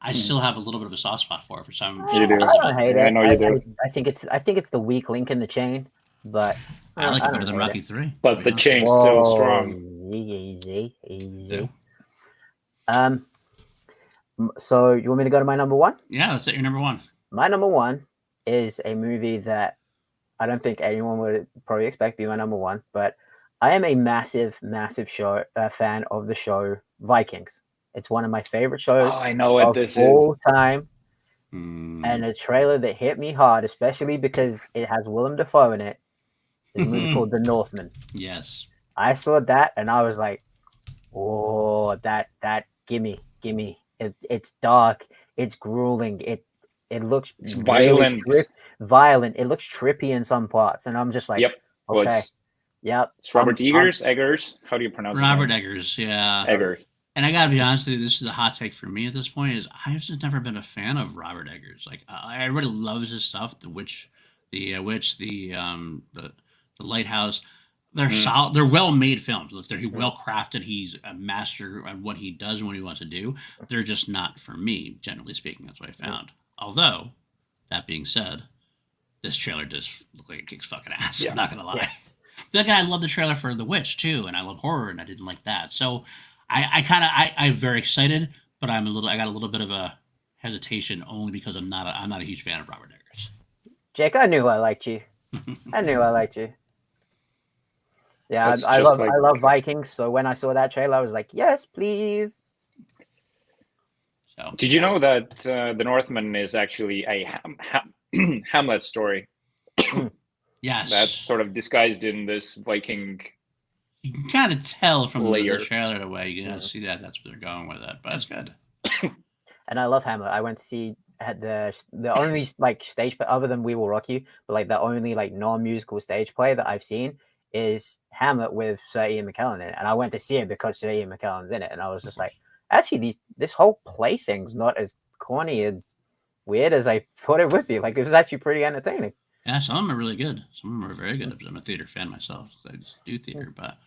I still have a little bit of a soft spot for some. You do. I don't hate it. I know you do. I think it's the weak link in the chain, but I like it better than hate Rocky 3. But the chain's still strong. Easy. Yeah. So you want me to go to my number one? Yeah, that's it. Your number one. My number one is a movie that I don't think anyone would probably expect to be my number one, but I am a massive fan of the show Vikings. It's one of my favorite shows I know what this all is. time. And a trailer that hit me hard, especially because it has Willem Dafoe in it, is a movie called The Northman. Yes. I saw that and I was like, oh, that gimme. It's dark, it's grueling, it looks violent. Violent. It looks trippy in some parts, and I'm just like, yep. Okay. Yep. It's Robert Eggers. How do you pronounce it? Robert Eggers, yeah. Eggers. And I gotta be honest with you, this is a hot take for me at this point. Is I've just never been a fan of Robert Eggers. Like I really love his stuff. The Witch, the Lighthouse. They're solid. They're well-made films. They're well-crafted. He's a master at what he does and what he wants to do. They're just not for me, generally speaking. That's what I found. Although, that being said, this trailer does look like it kicks fucking ass. Yeah. I'm not gonna lie. But again, I love the trailer for The Witch too, and I love horror, and I didn't like that. So, I'm very excited, but I got a little bit of a hesitation only because I'm not a huge fan of Robert Eggers. Jake, I knew I liked you. Yeah, I love Vikings. So when I saw that trailer, I was like, yes, please. So, did you know that The Northman is actually a Hamlet story? Yes. That's sort of disguised in this Viking. You can kind of tell from the trailer the way you see that that's where they're going with it, but it's good. And I love Hamlet. I went to see at the only like stage play other than We Will Rock You, but like the only like non-musical stage play that I've seen is Hamlet with Sir Ian McKellen in it, and I went to see it because Sir Ian McKellen's in it, and I was just like, actually, this whole play thing's not as corny and weird as I thought it would be. Like, it was actually pretty entertaining. Yeah, some of them are really good. Some of them are very good. I'm a theater fan myself. So I just do theater, but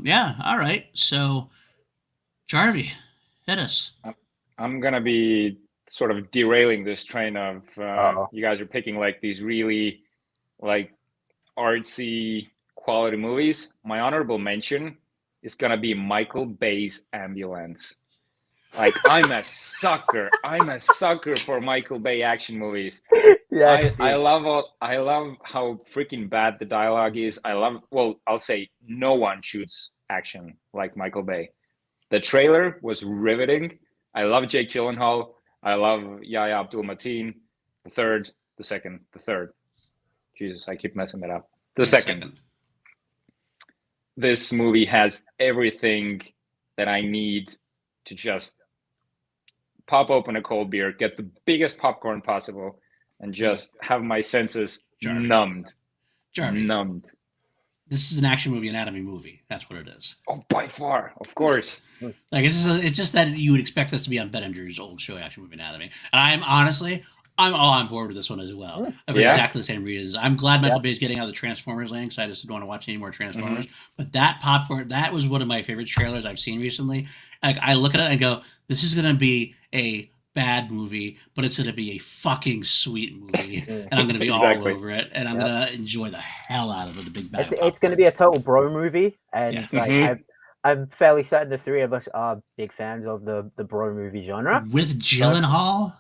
yeah. All right. So, Jarvi, hit us. I'm gonna be sort of derailing this train of you guys are picking like these really like artsy quality movies. My honorable mention is gonna be Michael Bay's Ambulance. Like I'm a sucker for Michael Bay action movies. Yes, I love how freaking bad the dialogue is. I'll say no one shoots action like Michael Bay. The trailer was riveting. I love Jake Gyllenhaal. I love Yahya Abdul-Mateen. The third. Jesus, I keep messing it up. The second. This movie has everything that I need to just pop open a cold beer, get the biggest popcorn possible, and just have my senses numbed. Numbed. This is an action movie, anatomy movie. That's what it is. Oh, by far, of course. Like it's just that you would expect us to be on Bettinger's old show, Action Movie Anatomy. And I'm all on board with this one as well. For exactly the same reasons. I'm glad Michael Bay's getting out of the Transformers lane because I just don't want to watch any more Transformers. But that popcorn, that was one of my favorite trailers I've seen recently. Like I look at it and go, this is gonna be a bad movie, but it's gonna be a fucking sweet movie, and I'm gonna be all over it, and I'm gonna enjoy the hell out of it. The big bad. It's gonna be a total bro movie, and I'm fairly certain the three of us are big fans of the bro movie genre. With Gyllenhaal,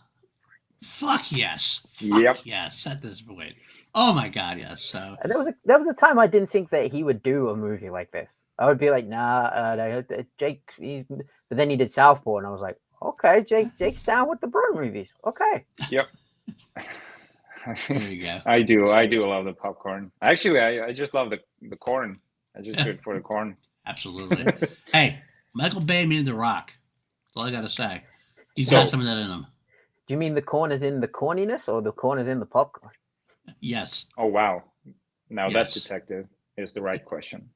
fuck yes, yes. At this point, oh my god, yes. So and there was a time I didn't think that he would do a movie like this. I would be like, nah, Jake. But then he did Southpaw, and I was like, okay, Jake's down with the bro movies. Okay. Yep. There you go. I do love the popcorn. Actually, I just love the corn. I just do it for the corn. Absolutely. Hey, Michael Bay made The Rock. That's all I got to say. He's So- got some of that in him. Do you mean the corn is in the corniness or the corn is in the popcorn? Yes. Oh wow! Now Yes. that detective is the right question.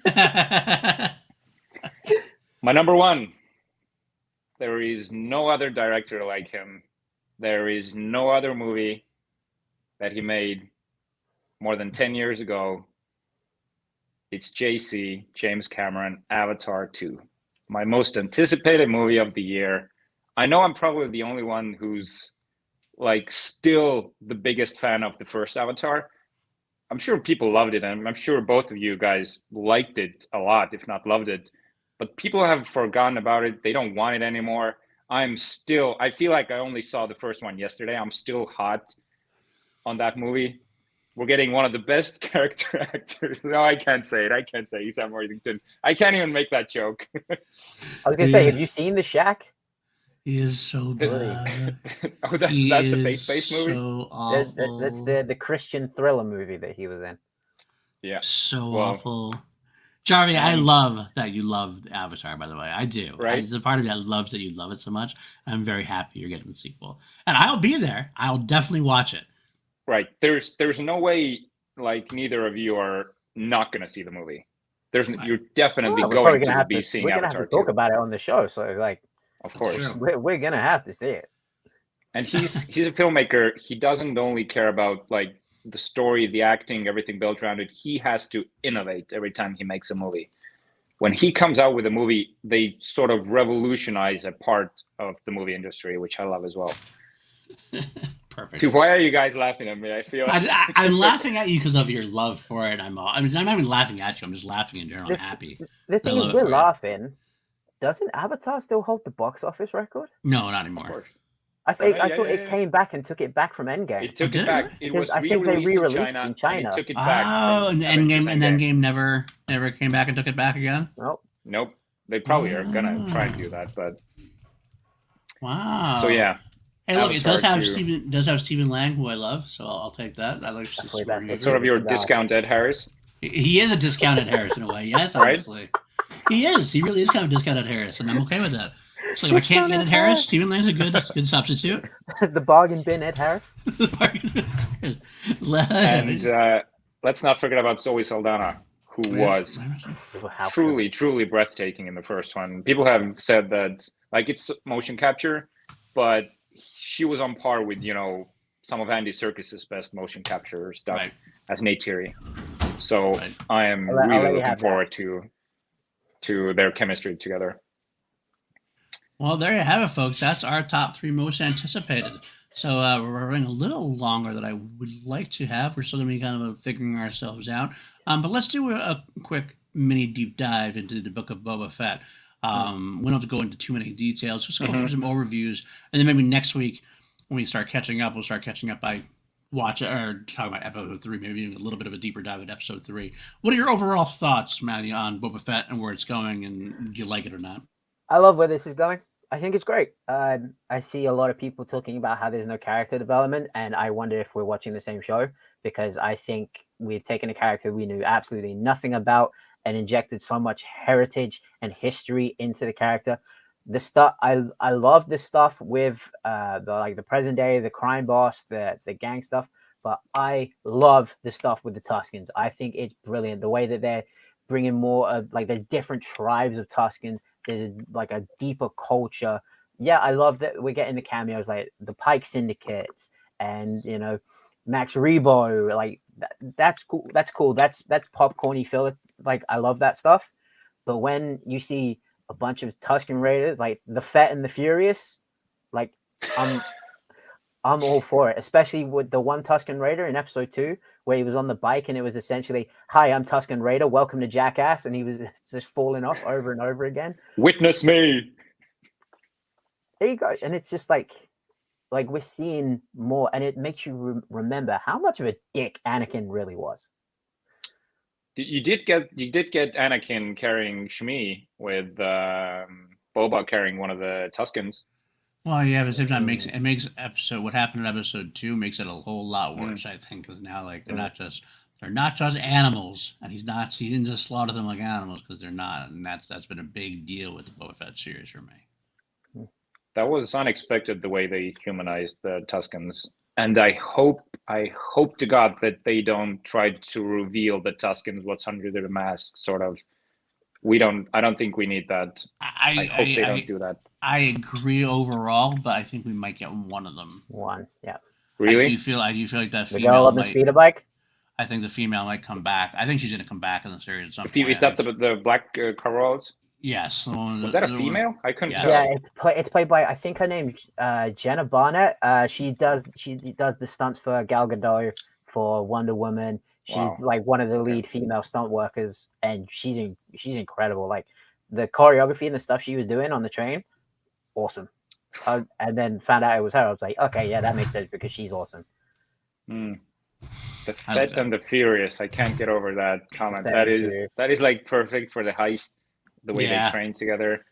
Yes. My number one. There is no other director like him. There is no other movie that he made more than 10 years ago. It's James Cameron, Avatar 2. My most anticipated movie of the year. I know I'm probably the only one who's like still the biggest fan of the first Avatar. I'm sure people loved it, and I'm sure both of you guys liked it a lot, if not loved it. But people have forgotten about it. They don't want it anymore. I feel like I only saw the first one yesterday. I'm still hot on that movie. We're getting one of the best character actors. No, I can't say it. I can't say Sam Worthington. I can't even make that joke. I was gonna say, have you seen The Shack? He is so bad. Oh, that's the faith-based movie? So awful. That's the Christian thriller movie that he was in. Yeah. So Well, awful. Jarvi, I love that you love Avatar, by the way. I do. Right. There's a part of me that loves that you love it so much. I'm very happy you're getting the sequel. And I'll be there. I'll definitely watch it. Right. There's no way like neither of you are not going to see the movie. You're definitely Well, going to be seeing we're gonna Avatar have to talk 2. about it on the show. So like, Of course. Sure. we're gonna have to see it. And he's a filmmaker. He doesn't only care about like the story, the acting, everything built around it. He has to innovate every time he makes a movie. When he comes out with a movie, they sort of revolutionize a part of the movie industry, which I love as well. Perfect. Dude, why are you guys laughing at me? I feel I'm laughing at you because of your love for it. I'm not even laughing at you. I'm just laughing in general. I'm happy. The thing love is, it we're for you. laughing. Doesn't Avatar still hold the box office record? No, not of anymore. course. I think yeah, thought yeah, it yeah. came back and took it back from Endgame. It took did it it back. really? It Because was I think they re-released re-released in and China. it took it back. Oh, from and Avengers Endgame never came back and took it back again. Nope. Nope. They probably are gonna try and do that, but Wow. so yeah. Hey, look, it does Avatar have 2. Stephen Lang, who I love, so I'll take that. I like Definitely, Sigourney that's It's Weaver. sort of your It's about- discount Ed Harris. He is a discounted Harris in a way, yes, Right? obviously. He is. He really is kind of discounted Harris, and I'm okay with that. So if I can't get Discounted it Harris, Harris. Stephen Lang's a good substitute. The bargain bin, Ed Harris. And let's not forget about Zoe Saldana, who was How truly breathtaking in the first one. People have said that like it's motion capture, but she was on par with some of Andy Serkis's best motion capture stuff Right. as Neytiri. So Right. I am I'll let really you looking have that. forward to their chemistry together. Well, there you have it, folks. That's our top 3 most anticipated. So we're running a little longer than I would like to have. We're still going to be kind of figuring ourselves out. But let's do a quick mini deep dive into the Book of Boba Fett. We don't have to go into too many details. Just go for some overviews. And then maybe next week when we start catching up, we'll start catching up by talking about episode 3, maybe even a little bit of a deeper dive at episode 3. What are your overall thoughts, Matty, on Boba Fett and where it's going, and do you like it or not? I love where this is going. I think it's great. I see a lot of people talking about how there's no character development, and I wonder if we're watching the same show, because I think we've taken a character we knew absolutely nothing about and injected so much heritage and history into the character. The stuff I love this stuff with the present day, the crime boss, the gang stuff, but I love the stuff with the Tuscans. I think it's brilliant the way that they're bringing more of there's different tribes of Tuscans. There's a deeper culture. Yeah, I love that we're getting the cameos like the Pike Syndicates and Max Rebo. Like that's cool. That's cool. That's popcorny filler. Like I love that stuff. But when you see a bunch of Tuscan Raiders, like the Fett and the Furious, like I'm all for it. Especially with the one Tuscan Raider in episode 2, where he was on the bike and it was essentially, "Hi, I'm Tuscan Raider. Welcome to Jackass," and he was just falling off over and over again. Witness me. There you go. And it's just like we're seeing more, and it makes you remember how much of a dick Anakin really was. You did get Anakin carrying Shmi with Boba carrying one of the Tuscans. Well, yeah, but at the same time, what happened in episode 2 makes it a whole lot worse, I think, because now they're not just they're not just animals, and he didn't just slaughter them like animals because they're not, and that's been a big deal with the Boba Fett series for me. That was unexpected the way they humanized the Tuscans, and I hope to God that they don't try to reveal the Tuscans what's under their mask. Sort of, I don't think we need that. I hope they don't do that. I agree overall, but I think we might get one of them. One, yeah. Really? I do feel like that The female girl on the speeder bike. I think the female might come back. I think she's going to come back in the series at some point. Is that the black Carol's? Yes. Was that a female? I couldn't tell. Yeah, it's played by, I think her name Jenna Barnett. She does the stunts for Gal Gadot for Wonder Woman. She's like one of the lead female stunt workers, and she's incredible. Like the choreography and the stuff she was doing on the train, awesome. And then found out it was her. I was like, okay, yeah, that makes sense because she's awesome. The Fett and the Furious. I can't get over that comment. That is like perfect for the heist. The way they train together.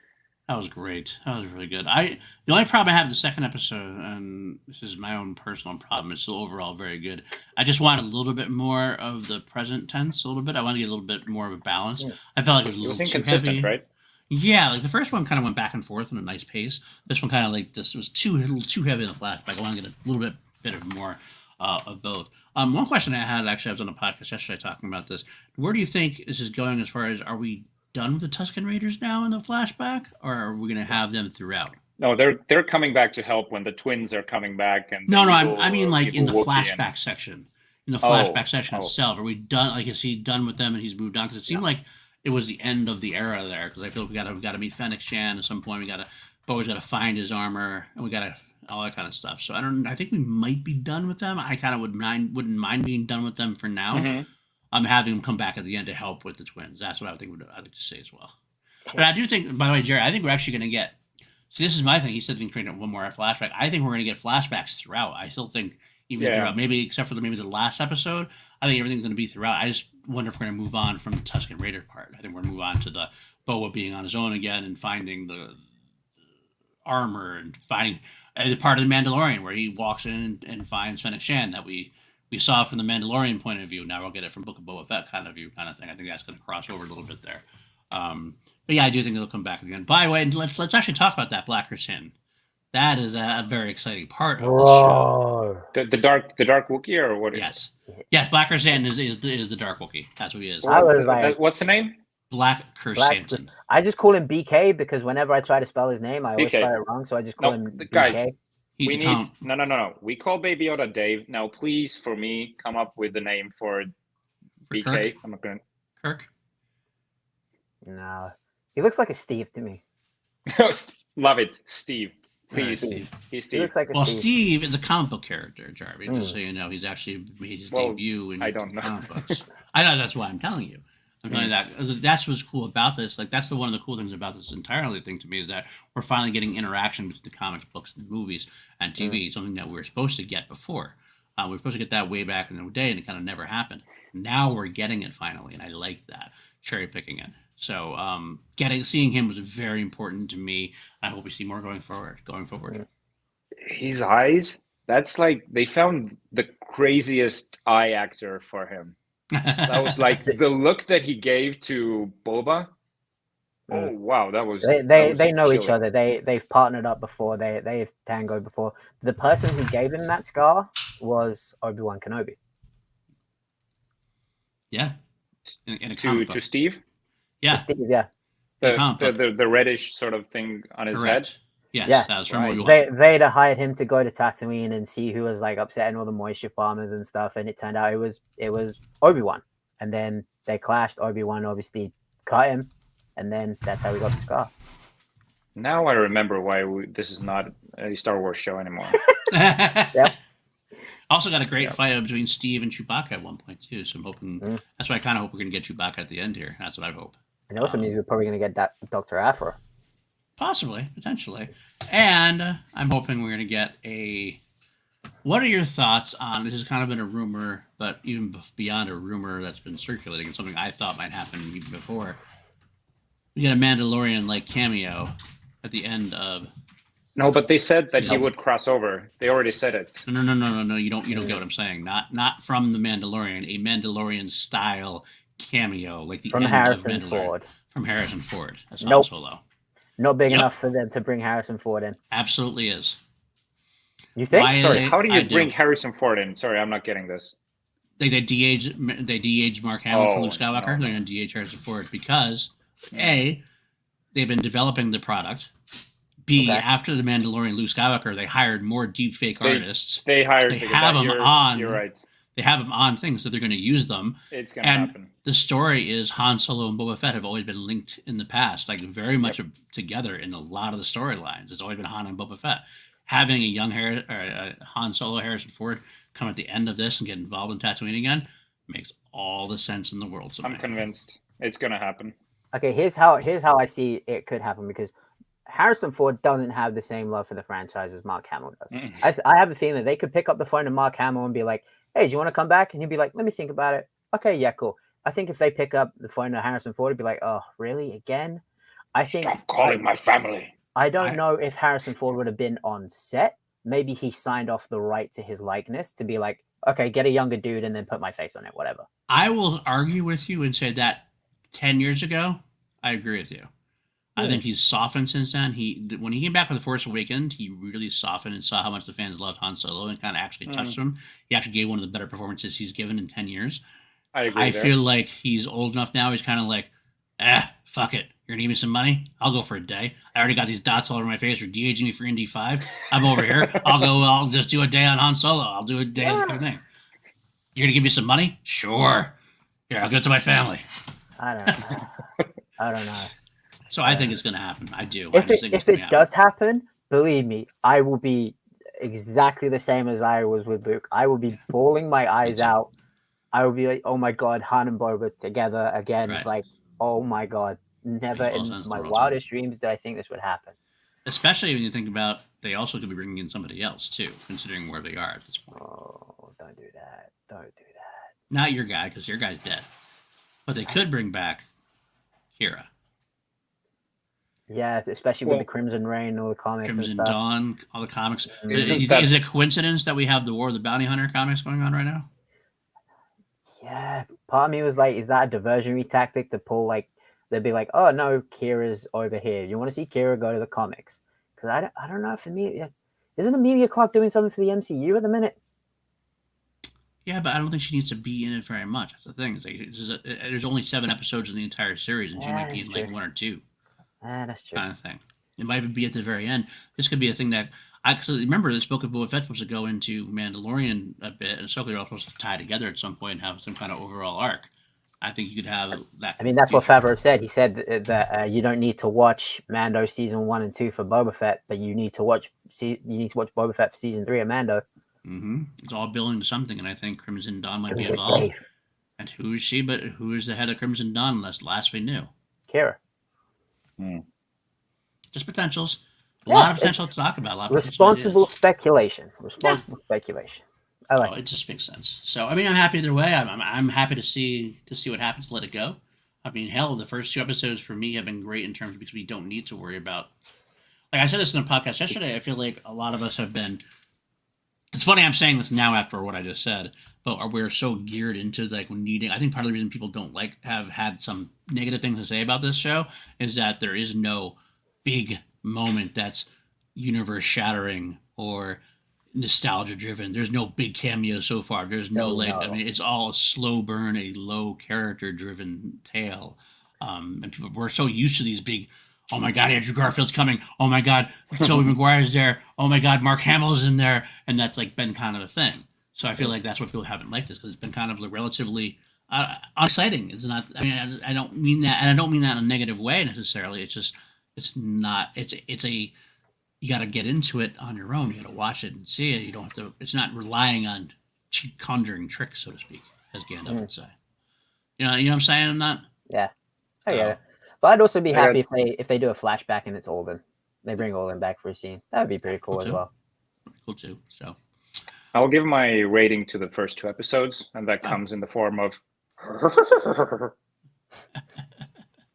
That was great. That was really good. The only problem I have with the second episode, and this is my own personal problem, it's still overall very good. I just want a little bit more of the present tense, a little bit. I want to get a little bit more of a balance. Yeah. I felt like it was a little too heavy. Right? Yeah, like the first one kind of went back and forth in a nice pace. This one kind of like this was a little too heavy in the flashback. I want to get a little bit of more of both. One question I had, actually, I was on a podcast yesterday talking about this. Where do you think this is going as far as, are we done with the Tusken Raiders now in the flashback, or are we going to have them throughout? No, they're coming back to help when the twins are coming back. And I mean like in the flashback section. In the flashback section itself, are we done? Like, is he done with them and he's moved on? Because it seemed like it was the end of the era there. Because I feel like we got to meet Fennec Shan at some point. Bo's got to find his armor, and we got to all that kind of stuff. So I think we might be done with them. I kind of wouldn't mind being done with them for now. Mm-hmm. I'm having them come back at the end to help with the twins. That's what I'd like to say as well. But I do think, by the way, Jerry, I think we're actually going to get. So this is my thing. He said we can create one more flashback. I think we're going to get flashbacks throughout. I still think throughout, maybe except for maybe the last episode. I think everything's going to be throughout. I just wonder if we're going to move on from the Tusken Raider part. I think we're going to move on to the Boa being on his own again and finding the armor and finding the part of the Mandalorian where he walks in and finds Fennec Shan that we saw from the Mandalorian point of view. Now we'll get it from Book of Boba Fett kind of thing. I think that's going to cross over a little bit there. But yeah, I do think it'll come back again. By the way, let's actually talk about that Black Sin. That is a very exciting part of this show. The dark Wookiee, or what? Yes, Black Sin is the dark Wookiee. That's what he is. What's the name? Black Krrsantan. I just call him BK because whenever I try to spell his name, I always spell it wrong. So I just call him BK. Guys, no. We call Baby Yoda Dave. Now, please, for me, come up with the name for BK. Kirk? I'm not going. Kirk. No, he looks like a Steve to me. Love it, Steve. Please, Steve. He's Steve. He looks like a Steve is a comic book character, Jarvi. Just so you know, he's actually made his debut in comic books. I know, that's why I'm telling you. I'm telling you that's what's cool about this. Like, that's one of the cool things about this entirely thing to me is that we're finally getting interaction between the comics, books, movies, and TV. Something that we were supposed to get before. We were supposed to get that way back in the day, and it kind of never happened. Now we're getting it finally, and I like that, cherry picking it. So seeing him was very important to me. I hope we see more going forward. His eyes, that's like they found the craziest eye actor for him. That was like the look that he gave to Boba. Oh wow, that was they know each other. They've partnered up before. They've tangoed before. The person who gave him that scar was Obi-Wan Kenobi. Yeah, in a to Steve. Yeah, Steve, yeah. The reddish sort of thing on his head. Yes, that was from Obi-Wan. They'd hired him to go to Tatooine and see who was like upsetting all the moisture farmers and stuff, and it turned out it was Obi-Wan. And then they clashed. Obi-Wan obviously cut him, and then that's how we got the scar. Now I remember why this is not a Star Wars show anymore. Yep. Also got a great fight between Steve and Chewbacca at one point too. So I'm hoping that's why I kind of hope we're going to get Chewbacca at the end here. That's what I hope. And also means we're probably going to get that Dr. Aphra. Possibly, potentially. And I'm hoping we're going to get what are your thoughts on, this has kind of been a rumor, but even beyond a rumor that's been circulating, and something I thought might happen even before. We get a Mandalorian-like cameo at the end of No, but they said that he Yeah. would cross over. They already said it. No. You don't get what I'm saying. Not from the Mandalorian. A Mandalorian style cameo, like the From end Harrison of Mandalorian. Ford. From Harrison Ford as Han Nope. Solo. Not big Yep. enough for them to bring Harrison Ford in. Absolutely is. You think? Why Sorry, how do you I bring Harrison Ford in? Sorry, I'm not getting this. They de-age Mark Hamill for Luke Oh, Skywalker. no. They're going to de-age Harrison Ford because A, they've been developing the product. B, Okay. after the Mandalorian Luke Skywalker, they hired more deepfake artists. They hired. They have them on. You're right. They have them on things, so they're going to use them. It's going to And happen. the story is Han Solo and Boba Fett have always been linked in the past, like very much together in a lot of the storylines. It's always been Han and Boba Fett. Having a young Han Solo, Harrison Ford come at the end of this and get involved in Tatooine again makes all the sense in the world to me. I'm convinced it's going to happen. Okay, here's how I see it could happen, because Harrison Ford doesn't have the same love for the franchise as Mark Hamill does. I have a feeling that they could pick up the phone to Mark Hamill and be like, "Hey, do you want to come back?" And he'd be like, "Let me think about it." Okay, yeah, cool. I think if they pick up the phone to Harrison Ford, it'd be like, "Oh, really? Again?" I think Stop calling my family. I don't know if Harrison Ford would have been on set. Maybe he signed off the right to his likeness to be like, "Okay, get a younger dude and then put my face on it, whatever." I will argue with you and say that 10 years ago, I agree with you. I think he's softened since then. When he came back with The Force Awakens, he really softened and saw how much the fans loved Han Solo and kind of actually touched him. He actually gave one of the better performances he's given in 10 years. I agree. I feel like he's old enough now. He's kind of like, fuck it. You're going to give me some money? I'll go for a day. I already got these dots all over my face. You're de-aging me for Indy 5. I'm over here. I'll just do a day on Han Solo. I'll do a day of everything. You're going to give me some money? Sure. Here, I'll give it to my family. I don't know. I don't know. So I think it's going to happen. I do. If it does happen, believe me, I will be exactly the same as I was with Luke. I will be bawling my eyes out. I will be like, "Oh my God, Han and Boba together again." Right. Like, oh my God. Never in my wildest dreams did I think this would happen. Especially when you think about they also could be bringing in somebody else too, considering where they are at this point. Oh, don't do that. Don't do that. Not your guy, because your guy's dead. But they could bring back Kira. Yeah, especially with the Crimson Reign, all the comics. Crimson and stuff. Dawn, all the comics. Is Is it a coincidence that we have the War of the Bounty Hunter comics going on right now? Yeah, part of me was like, is that a diversionary tactic to pull, like, they'd be like, "Oh no, Kira's over here. You want to see Kira? Go to the comics." Because I don't know, for me, isn't Emilia Clarke doing something for the MCU at the minute? Yeah, but I don't think she needs to be in it very much. That's the thing. There's only 7 episodes in the entire series, and she might be in like 1 or 2. That's true. Kind of thing. It might even be at the very end. This could be a thing that actually remember this book of Boba Fett supposed to go into Mandalorian a bit, and Ahsoka are all supposed to tie together at some point and have some kind of overall arc. I think you could have that. I mean, that's what Favreau said. He said that you don't need to watch Mando season 1 and 2 for Boba Fett, but you need to watch Boba Fett for season 3 of Mando. Mm-hmm. It's all building to something, and I think Crimson Dawn might be involved. Dave. And who is she? But who is the head of Crimson Dawn? Last we knew. Kira. Just potentials. A lot of potential to talk about. A lot of responsible speculation. Speculation. I like it. Just makes sense. So I mean, I'm happy either way. I'm happy to see what happens. Let it go. I mean, hell, the first 2 episodes for me have been great in terms because we don't need to worry about. Like I said this in a podcast yesterday. I feel like a lot of us have been. It's funny I'm saying this now after what I just said, but we're so geared into like needing. I think part of the reason people don't have had some negative things to say about this show is that there is no big moment that's universe shattering or nostalgia driven. There's no big cameo so far. There's no. I mean, it's all a slow burn, a low character driven tale. And people, we're so used to these big, oh my God, Andrew Garfield's coming. Oh my God, Tobey Maguire's there. Oh my God, Mark Hamill's in there. And that's like been kind of a thing. So I feel like that's what people haven't liked this because it's been kind of relatively exciting. It's not, I mean, I don't mean that, and I don't mean that in a negative way necessarily. It's just, it's not, you got to get into it on your own. You got to watch it and see it. You don't have to, it's not relying on conjuring tricks, so to speak, as Gandalf would say. You know what I'm saying? I'm not. Yeah, I get it. But I'd also be happy if they do a flashback and it's Alden. They bring Alden back for a scene. That would be pretty cool as well. Cool too. So I'll give my rating to the first 2 episodes, and that comes in the form of.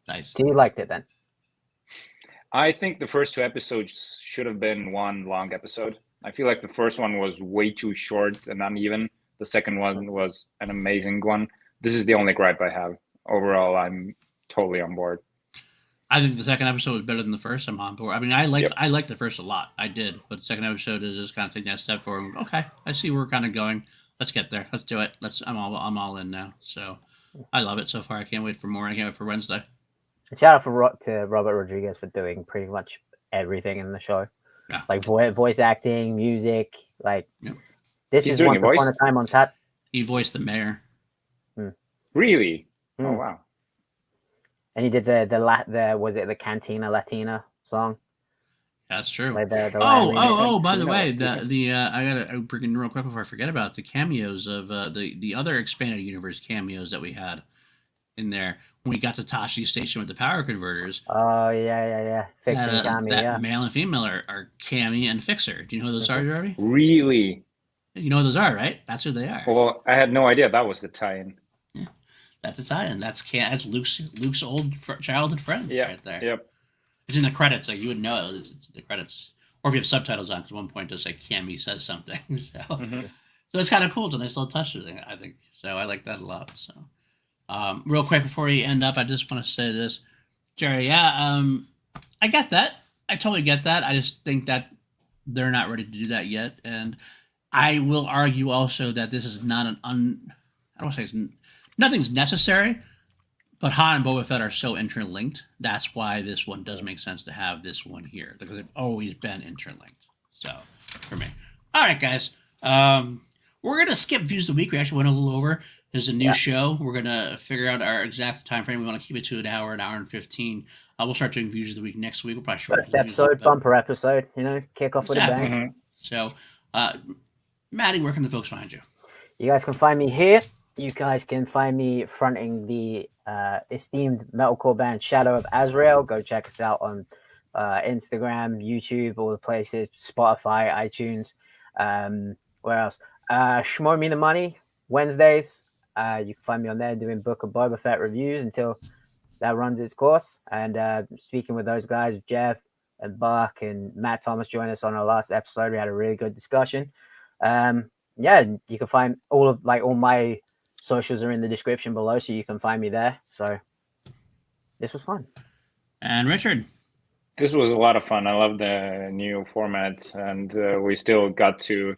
Nice. Do you liked it then? I think the first 2 episodes should have been one long episode. I feel like the first one was way too short and uneven. The second one was an amazing one. This is the only gripe I have. Overall, I'm totally on board. I think the second episode was better than the first. I'm on board. I mean, I liked the first a lot. I did, but the second episode is just kind of taking that step forward. Okay, I see where we're kind of going. Let's get there. Let's do it. I'm all in now. So I love it so far. I can't wait for more. I can't wait for Wednesday. Shout out to Robert Rodriguez for doing pretty much everything in the show. Yeah. Like voice acting, music. Like this He's is doing Once Upon a Time on Tap. He voiced the mayor. Really? Oh wow. And he did the was it the Cantina Latina song? That's true. Like the by the way, I gotta bring in real quick before I forget about the cameos of the other expanded universe cameos that we had in there when we got to Toshi's station with the power converters. Oh yeah. Fixer and Cammy, male and female are Cammy and Fixer. Do you know who those are, Jarvi? Really? You know who those are, right? That's who they are. Well, I had no idea that was the tie-in. Yeah, that's a tie-in. That's Luke's old childhood friends right there. Yep. It's in the credits, like you would know it's the credits, or if you have subtitles on. Because at one point, just like Cammy says something, so it's kind of cool. It's a nice little touch, I think. So I like that a lot. So, real quick before we end up, I just want to say this, Jerry. Yeah, I get that. I totally get that. I just think that they're not ready to do that yet, and I will argue also that this is not I don't want to say nothing's necessary. But Han and Boba Fett are so interlinked. That's why this one does make sense to have this one here, because they've always been interlinked. So, for me. All right, guys. We're going to skip Views of the Week. We actually went a little over. There's a new show. We're going to figure out our exact time frame. We want to keep it to an hour and 15. We'll start doing Views of the Week next week. We'll probably shorten first episode, bumper episode. Kick off with a bang. Mm-hmm. So, Matty, where can the folks find you? You guys can find me here. You guys can find me fronting the esteemed metalcore band Shadow of Azrael. Go check us out on Instagram, YouTube, all the places, Spotify, iTunes. Where else? Shmo Me the Money, Wednesdays. You can find me on there doing Book of Boba Fett reviews until that runs its course. And speaking with those guys, Jeff and Buck and Matt Thomas joined us on our last episode. We had a really good discussion. You can find all my socials are in the description below, so you can find me there. So this was fun. And Richard? This was a lot of fun. I love the new format, and we still got to,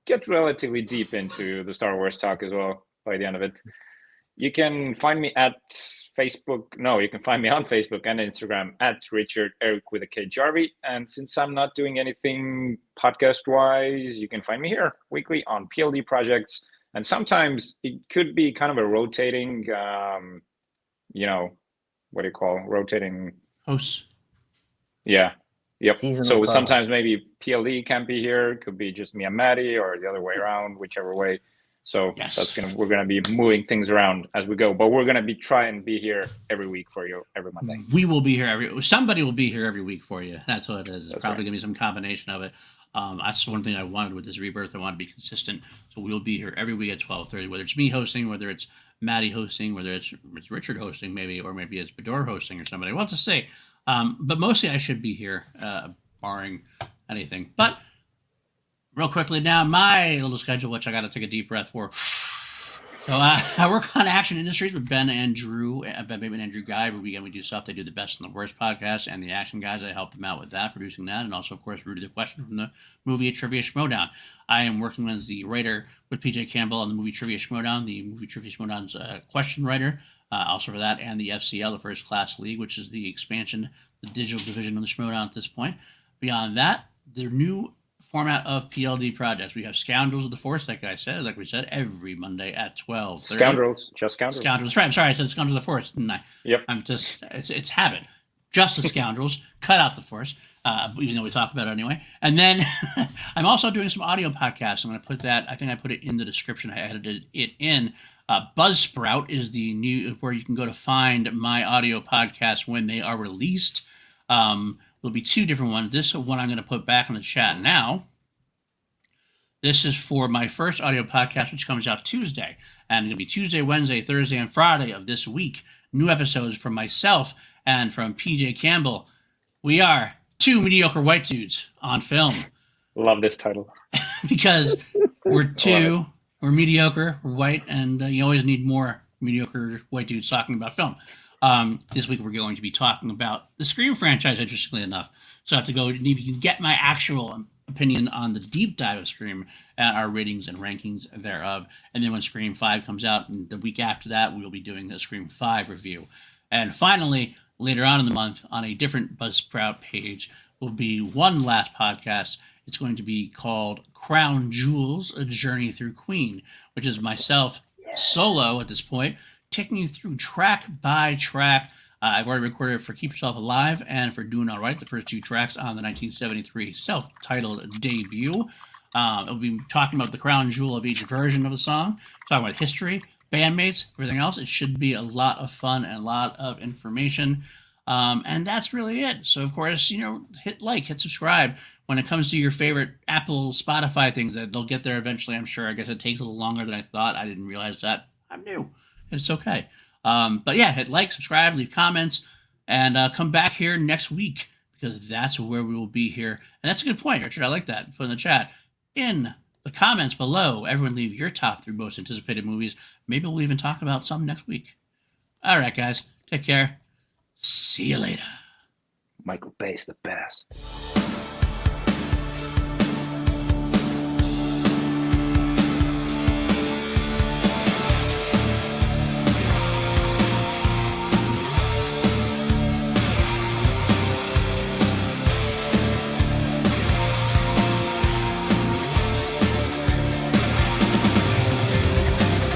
get relatively deep into the Star Wars talk as well by the end of it. You can find me at Facebook. No, you can find me on Facebook and Instagram at Richard-Erik with a K Jarvi. And since I'm not doing anything podcast-wise, you can find me here weekly on PLD projects. And sometimes it could be kind of a rotating, rotating hosts. Yeah. Yep. Seasonal sometimes maybe PLD can't be here. It could be just me and Matty, or the other way around, whichever way. So we're gonna be moving things around as we go. But we're gonna be trying to be here every week for you every Monday. We will be here somebody will be here every week for you. That's what it is. It's probably right. gonna be some combination of it. That's one thing I wanted with this rebirth. I want to be consistent. So we'll be here every week at 12:30, whether it's me hosting, whether it's Matty hosting, whether it's Richard hosting, maybe, or maybe it's Bidoor hosting or somebody. We'll have to see. But mostly I should be here, barring anything. But real quickly now, my little schedule, which I got to take a deep breath for. So I work on Action Industries with Ben and Andrew Guy. Every weekend we do stuff. They do the Best and the Worst podcast, and the Action Guys. I help them out with that, producing that, and also, of course, Rudy the Question from the movie Trivia Schmodown. I am working as the writer with PJ Campbell on the movie Trivia Schmodown, the movie Trivia Schmodown's question writer. Also for that, and the FCL, the First Class League, which is the expansion, the digital division of the Schmodown at this point. Beyond that, the new format of PLD projects. We have Scoundrels of the Force, like we said, every Monday at 12:30. Scoundrels, just Scoundrels. Scoundrels, right. I'm sorry, I said Scoundrels of the Force, didn't I? Yep. It's habit. Just the Scoundrels, cut out the Force, even though we talk about it anyway. And then I'm also doing some audio podcasts. I'm going to put that, I think I put it in the description. I edited it in. Buzzsprout is the new, where you can go to find my audio podcasts when they are released. There'll be two different ones. This one I'm going to put back in the chat now. This is for my first audio podcast, which comes out Tuesday. And it's going to be Tuesday, Wednesday, Thursday, and Friday of this week. New episodes from myself and from PJ Campbell. We are two mediocre white dudes on film Love this title. because we're mediocre, we're white, and you always need more mediocre white dudes talking about film. This week we're going to be talking about the Scream franchise, interestingly enough. So I have to go, you can get my actual opinion on the deep dive of Scream and our ratings and rankings thereof. And then when Scream 5 comes out, and the week after that, we will be doing the Scream 5 review. And finally, later on in the month, on a different Buzzsprout page, will be one last podcast. It's going to be called Crown Jewels, A Journey Through Queen, which is myself solo at this point, taking you through track by track. I've already recorded it for Keep Yourself Alive and for Doing All Right, the first two tracks on the 1973 self-titled debut. It'll be talking about the crown jewel of each version of the song, talking about history, bandmates, everything else. It should be a lot of fun and a lot of information. And that's really it. So, of course, hit like, hit subscribe. When it comes to your favorite Apple, Spotify things, that they'll get there eventually, I'm sure. I guess it takes a little longer than I thought. I didn't realize that. I'm new. It's okay. But yeah, hit like, subscribe, leave comments, and come back here next week because that's where we will be here. And that's a good point, Richard. I like that. Put in the chat. In the comments below, everyone leave your top 3 most anticipated movies. Maybe we'll even talk about some next week. All right, guys. Take care. See you later. Michael Bay's the best.